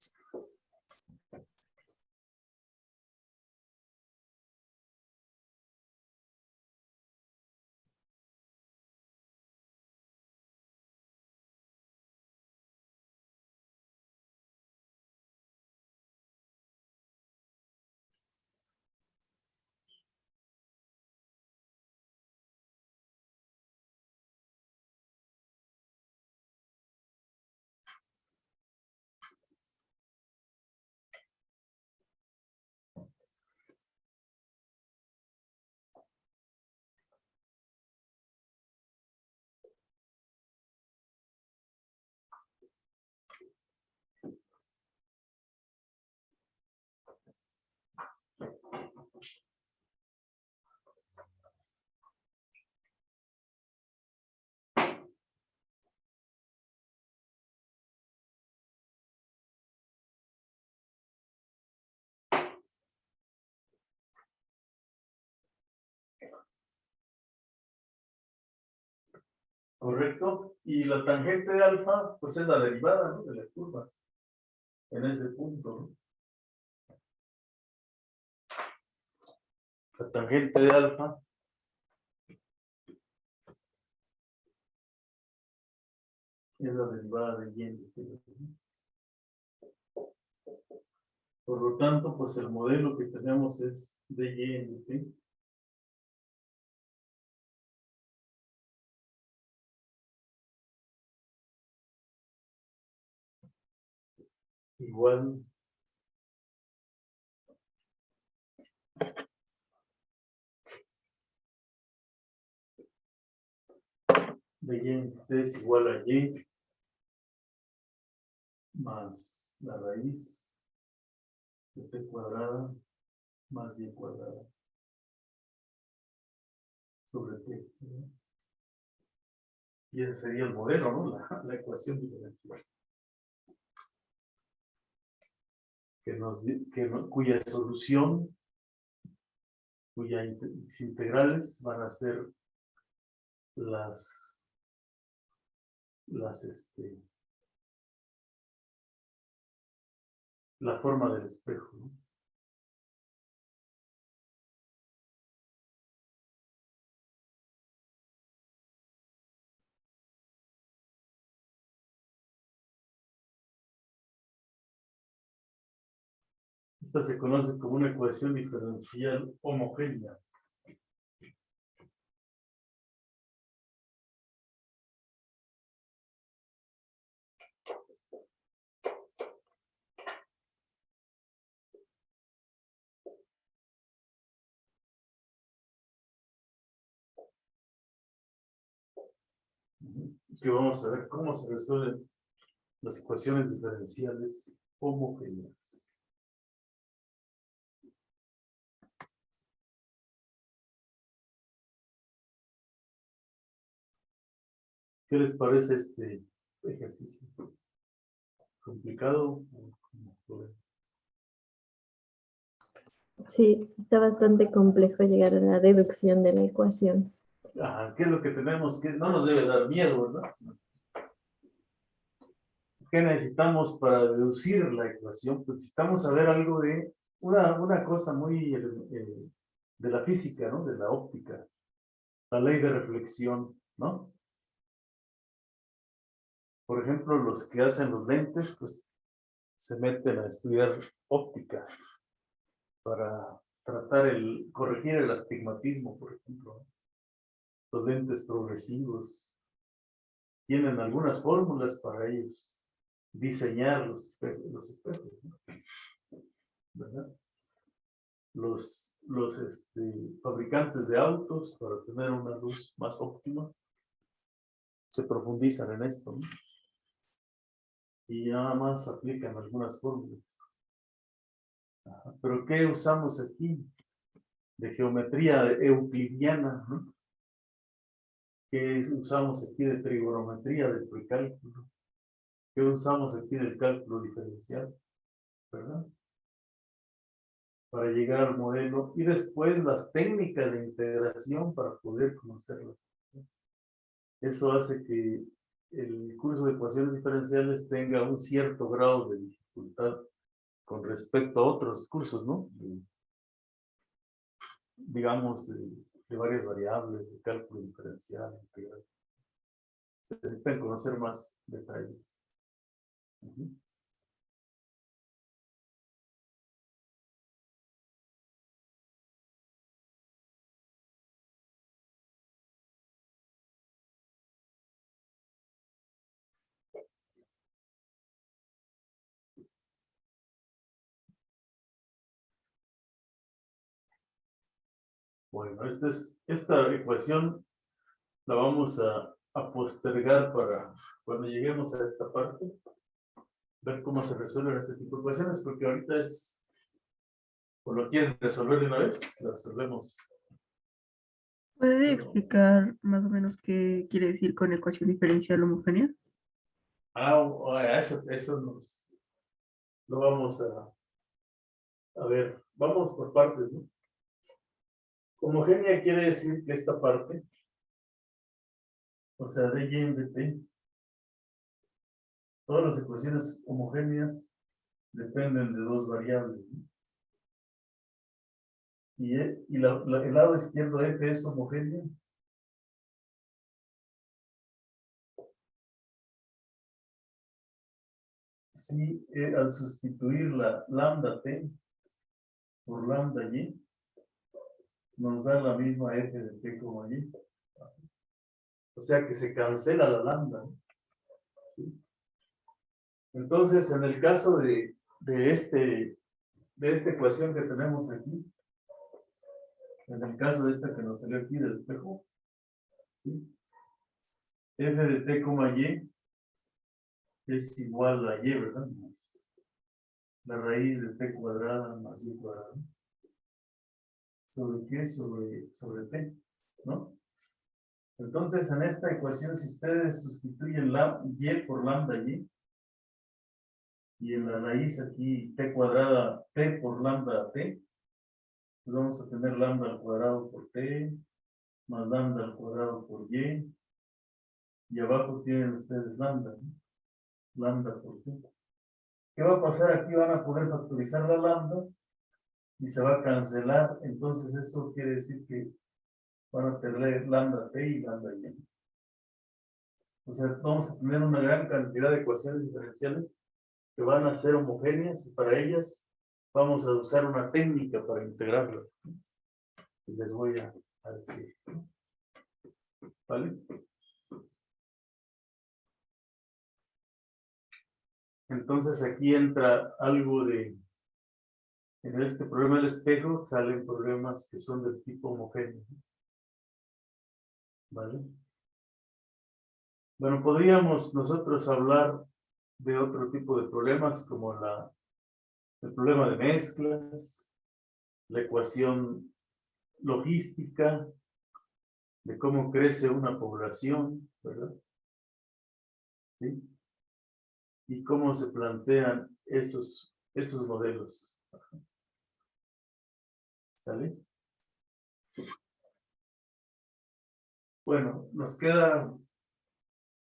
Correcto. Y la tangente de alfa, pues es la derivada, ¿no?, de la curva. En ese punto, ¿no? La tangente de alfa es la derivada de y en t. Por lo tanto, pues el modelo que tenemos es de y en t. Igual de y en t es igual a y más la raíz de t cuadrada más y cuadrada sobre t, ¿no? Y ese sería el modelo, ¿no? La ecuación diferencial. Cuya solución, cuyas integrales van a ser la forma del espejo, ¿no? Esta se conoce como una ecuación diferencial homogénea. Que vamos a ver cómo se resuelven las ecuaciones diferenciales homogéneas. ¿Qué les parece este ejercicio? ¿Complicado? Sí, está bastante complejo llegar a la deducción de la ecuación. Ajá, ¿qué es lo que tenemos? Que no nos debe dar miedo, ¿verdad? ¿Qué necesitamos para deducir la ecuación? Pues necesitamos saber algo de una cosa muy de la física, ¿no? De la óptica. La ley de reflexión, ¿no? Por ejemplo, los que hacen los lentes, pues se meten a estudiar óptica para tratar corregir el astigmatismo, por ejemplo, ¿no? Los lentes progresivos tienen algunas fórmulas para ellos diseñar los espejos, ¿no? ¿Verdad? Los fabricantes de autos, para tener una luz más óptima, se profundizan en esto, ¿no? Y nada más aplican algunas fórmulas. Ajá. Pero ¿qué usamos aquí? De geometría euclidiana, ¿no? ¿Qué usamos aquí de trigonometría, de precálculo? ¿Qué usamos aquí del cálculo diferencial? ¿Verdad? para llegar al modelo y después las técnicas de integración para poder conocerlas. Eso hace que el curso de ecuaciones diferenciales tenga un cierto grado de dificultad con respecto a otros cursos, ¿no? Digamos, de varias variables, de cálculo diferencial, integral. Se necesitan conocer más detalles. Ujú. Bueno, esta ecuación la vamos a postergar para cuando lleguemos a esta parte, ver cómo se resuelven este tipo de ecuaciones, porque ahorita o lo quieren resolver de una vez, lo resolvemos. ¿Puede explicar más o menos qué quiere decir con ecuación diferencial homogénea? Eso lo vamos a ver. Vamos por partes, ¿no? Homogénea quiere decir que esta parte, o sea, de y en de t, todas las ecuaciones homogéneas dependen de dos variables, ¿no? Y el lado izquierdo f es homogéneo. Si al sustituir la lambda t por lambda y, nos da la misma f de t como y. O sea que se cancela la lambda, ¿no? ¿Sí? Entonces, en el caso de esta ecuación que tenemos aquí, en el caso de esta que nos salió aquí del espejo, ¿sí? F de t, y es igual a y, ¿verdad? Más la raíz de t cuadrada más y cuadrada. ¿Sobre qué? Sobre t, ¿no? Entonces, en esta ecuación, si ustedes sustituyen y por lambda y en la raíz aquí t cuadrada, t por lambda t, pues vamos a tener lambda al cuadrado por t, más lambda al cuadrado por y abajo tienen ustedes lambda, ¿no? Lambda por t. ¿Qué va a pasar? Aquí van a poder factorizar la lambda y se va a cancelar, entonces eso quiere decir que van a tener lambda t y lambda y. O sea, vamos a tener una gran cantidad de ecuaciones diferenciales que van a ser homogéneas y para ellas vamos a usar una técnica para integrarlas. Y les voy a decir. ¿Vale? Entonces aquí entra algo en este problema del espejo salen problemas que son del tipo homogéneo. ¿Vale? Bueno, podríamos nosotros hablar de otro tipo de problemas como el problema de mezclas, la ecuación logística, de cómo crece una población, ¿verdad? ¿Sí? Y cómo se plantean esos modelos. ¿Sale? Bueno, nos queda...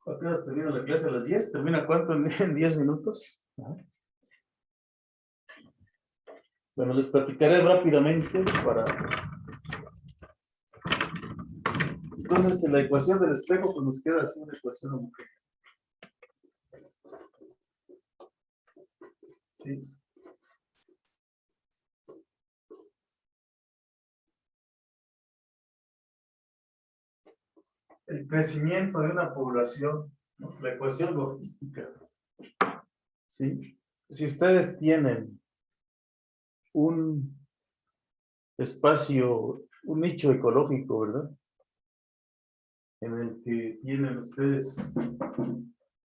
¿A qué horas termina la clase? ¿A las 10? ¿Termina cuánto? ¿En 10 minutos? Ajá. Bueno, les platicaré rápidamente para... Entonces, en la ecuación del espejo, pues nos queda así una ecuación homogénea. Sí. El crecimiento de una población, ¿no? La ecuación logística. ¿Sí? Si ustedes tienen un espacio, un nicho ecológico, ¿verdad? En el que tienen ustedes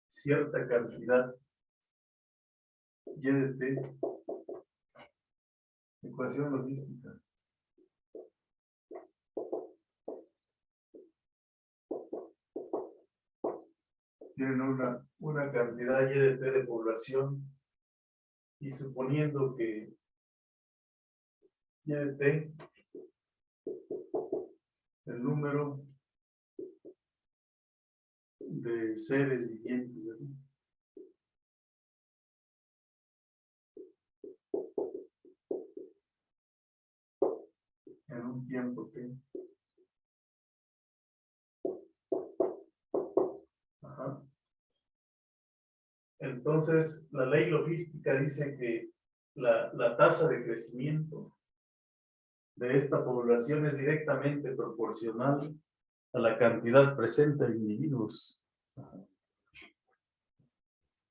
cierta cantidad de ecuación logística. Tienen una cantidad de población y suponiendo que Y de T, el número de seres vivientes, ¿verdad? En un tiempo T. Ajá. Entonces, la ley logística dice que la tasa de crecimiento de esta población es directamente proporcional a la cantidad presente de individuos. Ajá.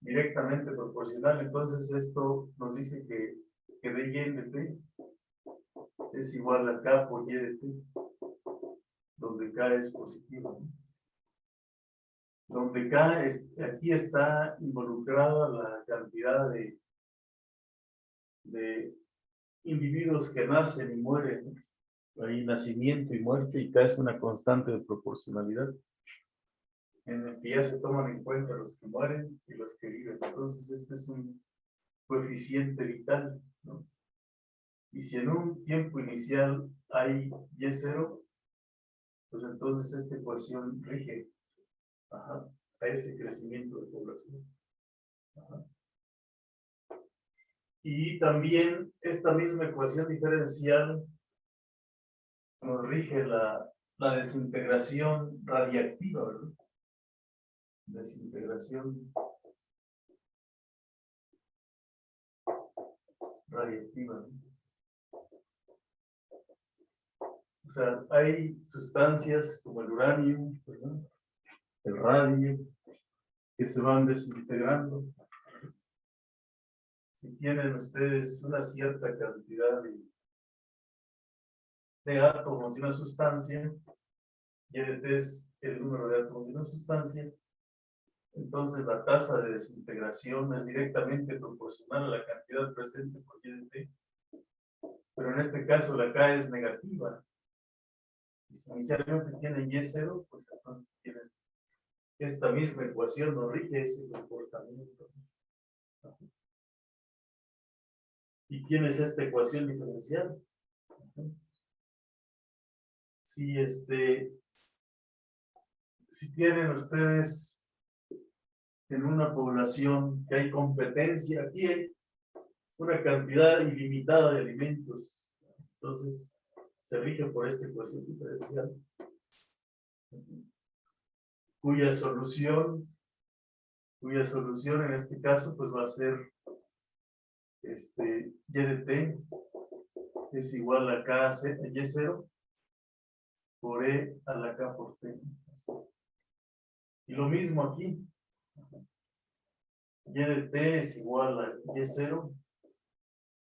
Directamente proporcional. Entonces, esto nos dice que de y de t es igual a k por y de t, donde k es positivo, ¿no? Donde K aquí está involucrada la cantidad de individuos que nacen y mueren, ¿no? Hay nacimiento y muerte, y K es una constante de proporcionalidad, en el que ya se toman en cuenta los que mueren y los que viven. Entonces, este es un coeficiente vital, ¿no? Y si en un tiempo inicial hay Y0, pues entonces esta ecuación rige, ajá, a ese crecimiento de población. Ajá. Y también esta misma ecuación diferencial nos rige la desintegración radiactiva, ¿verdad? Desintegración radiactiva, ¿no? O sea, hay sustancias como el uranio, ¿verdad? El radio, que se van desintegrando. Si tienen ustedes una cierta cantidad de átomos de una sustancia, y es el número de átomos de una sustancia, entonces la tasa de desintegración es directamente proporcional a la cantidad presente por y de t. Pero en este caso la K es negativa. Y si inicialmente tienen Y0, pues entonces tienen esta misma ecuación, no rige ese comportamiento. Y tienes esta ecuación diferencial. Si tienen ustedes en una población que hay competencia, aquí hay una cantidad ilimitada de alimentos, entonces se rige por esta ecuación diferencial, cuya solución en este caso pues va a ser y de t es igual a k y0 por e a la k por t. Y lo mismo aquí, y de t es igual a y0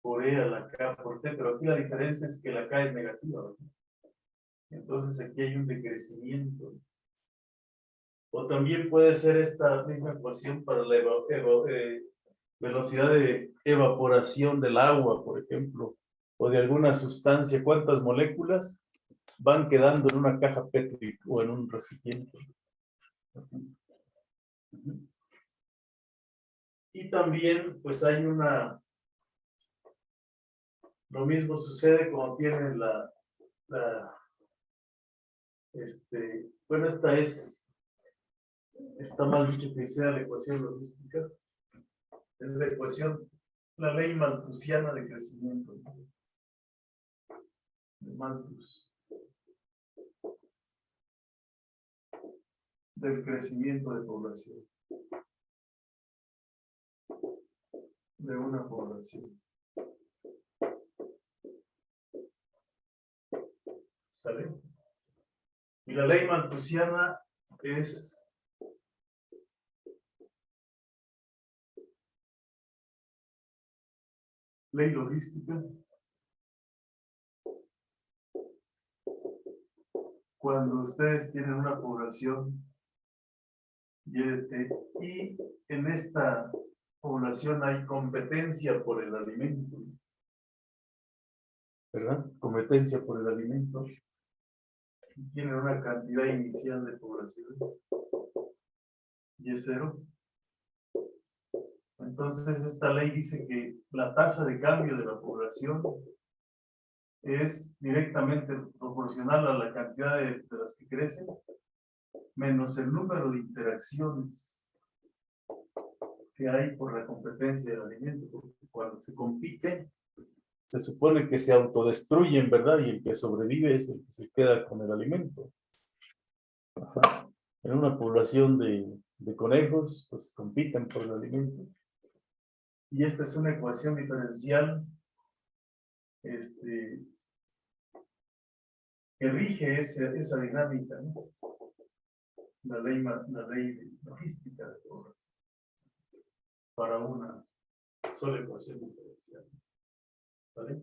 por e a la k por t, pero aquí la diferencia es que la k es negativa, ¿verdad? Entonces aquí hay un decrecimiento. O también puede ser esta misma ecuación para la velocidad de evaporación del agua, por ejemplo, o de alguna sustancia. ¿Cuántas moléculas van quedando en una caja Petri o en un recipiente? Y también, pues hay lo mismo sucede como tienen bueno, está mal dicho que sea la ecuación logística, es la ecuación, la ley malthusiana de crecimiento, de Malthus, del crecimiento de población, de una población. ¿Sale? Y la ley malthusiana es ley logística cuando ustedes tienen una población y en esta población hay competencia por el alimento, ¿verdad? Competencia por el alimento. Y tienen una cantidad inicial de poblaciones y es 0. Entonces esta ley dice que la tasa de cambio de la población es directamente proporcional a la cantidad de las que crecen, menos el número de interacciones que hay por la competencia del alimento, porque cuando se compite, se supone que se autodestruyen, ¿verdad? Y el que sobrevive es el que se queda con el alimento. Ajá. En una población de conejos, pues compiten por el alimento. Y esta es una ecuación diferencial que rige esa dinámica, ¿no? La ley logística de población para una sola ecuación diferencial. ¿Vale?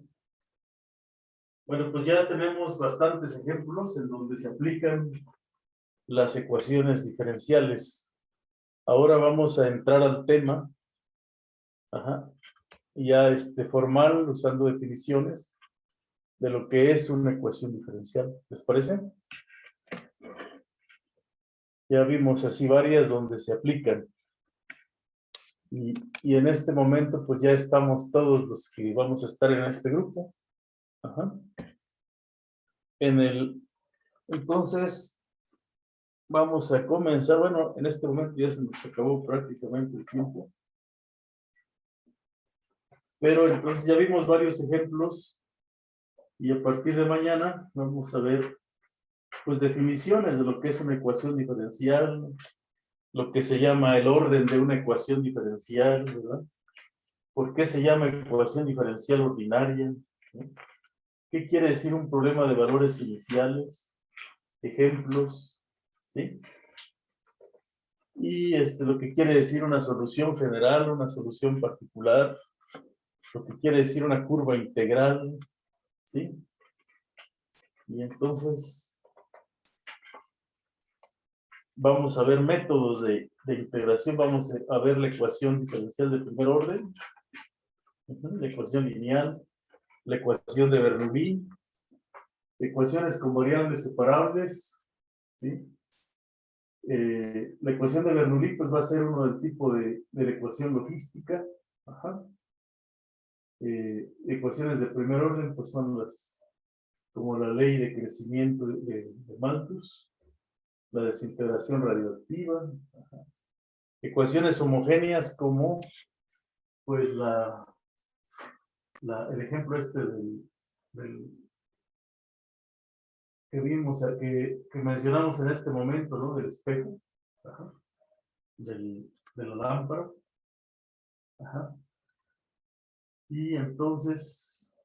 Bueno, pues ya tenemos bastantes ejemplos en donde se aplican las ecuaciones diferenciales. Ahora vamos a entrar al tema, ya formal, usando definiciones de lo que es una ecuación diferencial. ¿Les parece? Ya vimos así varias donde se aplican. Y en este momento, pues ya estamos todos los que vamos a estar en este grupo. Entonces, vamos a comenzar. Bueno, en este momento ya se nos acabó prácticamente el tiempo. Pero entonces ya vimos varios ejemplos. Y a partir de mañana vamos a ver, pues, definiciones de lo que es una ecuación diferencial, lo que se llama el orden de una ecuación diferencial, ¿verdad? ¿Por qué se llama ecuación diferencial ordinaria? ¿Sí? ¿Qué quiere decir un problema de valores iniciales? Ejemplos, ¿sí? Y lo que quiere decir una solución general, una solución particular, lo que quiere decir una curva integral, ¿sí? Y entonces vamos a ver métodos de integración, vamos a ver la ecuación diferencial de primer orden, la ecuación lineal, la ecuación de Bernoulli, ecuaciones con variables separables, ¿sí? La ecuación de Bernoulli pues va a ser uno del tipo de la ecuación logística. Ecuaciones de primer orden pues son como la ley de crecimiento de Malthus, la desintegración radioactiva. Ecuaciones homogéneas como pues el ejemplo que vimos, que mencionamos en este momento, ¿no? Del espejo, de la lámpara. Y entonces,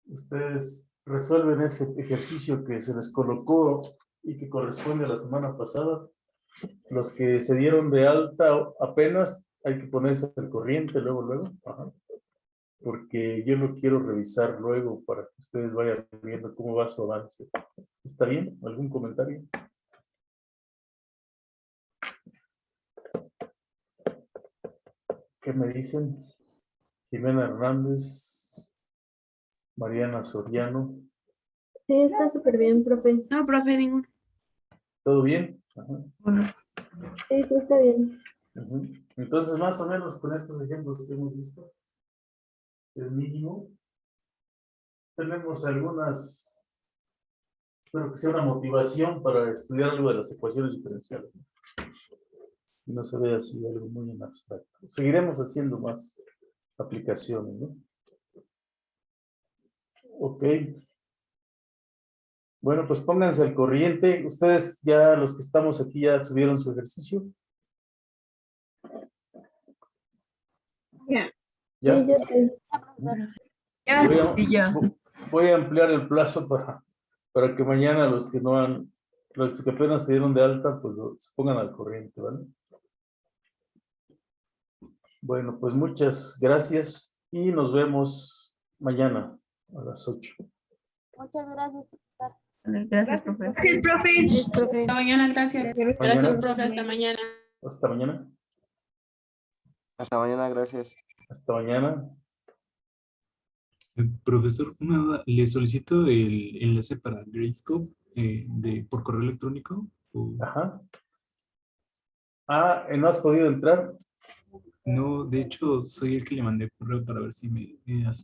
ustedes resuelven ese ejercicio que se les colocó y que corresponde a la semana pasada. Los que se dieron de alta apenas, hay que ponerse al corriente luego. Porque yo lo quiero revisar luego para que ustedes vayan viendo cómo va su avance. ¿Está bien? ¿Algún comentario? ¿Qué me dicen? Jimena Hernández, Mariana Soriano. Sí, está súper bien, profe. No, profe, ninguno. ¿Todo bien? Bueno, Sí, sí, está bien. Entonces, más o menos con estos ejemplos que hemos visto, es mínimo. Tenemos algunas, espero que sea una motivación para estudiar algo de las ecuaciones diferenciales. Y no se vea así algo muy en abstracto. Seguiremos haciendo más aplicaciones, ¿no? Ok. Bueno, pues pónganse al corriente. Ustedes ya, los que estamos aquí, ya subieron su ejercicio. Ya. ¿Ya? Sí, yo sí. Voy a ampliar el plazo para que mañana los que apenas se dieron de alta, pues se pongan al corriente, ¿vale? Bueno, pues muchas gracias y nos vemos mañana a las 8. Muchas gracias. gracias, profe. Gracias, profe. Hasta mañana, gracias. Mañana. Profe, hasta mañana. Hasta mañana. Hasta mañana, gracias. Hasta mañana. Profesor, una duda, ¿le solicito el enlace para Gradescope por correo electrónico? Ajá. ¿No has podido entrar? No, de hecho, soy el que le mandé correo para ver si me hace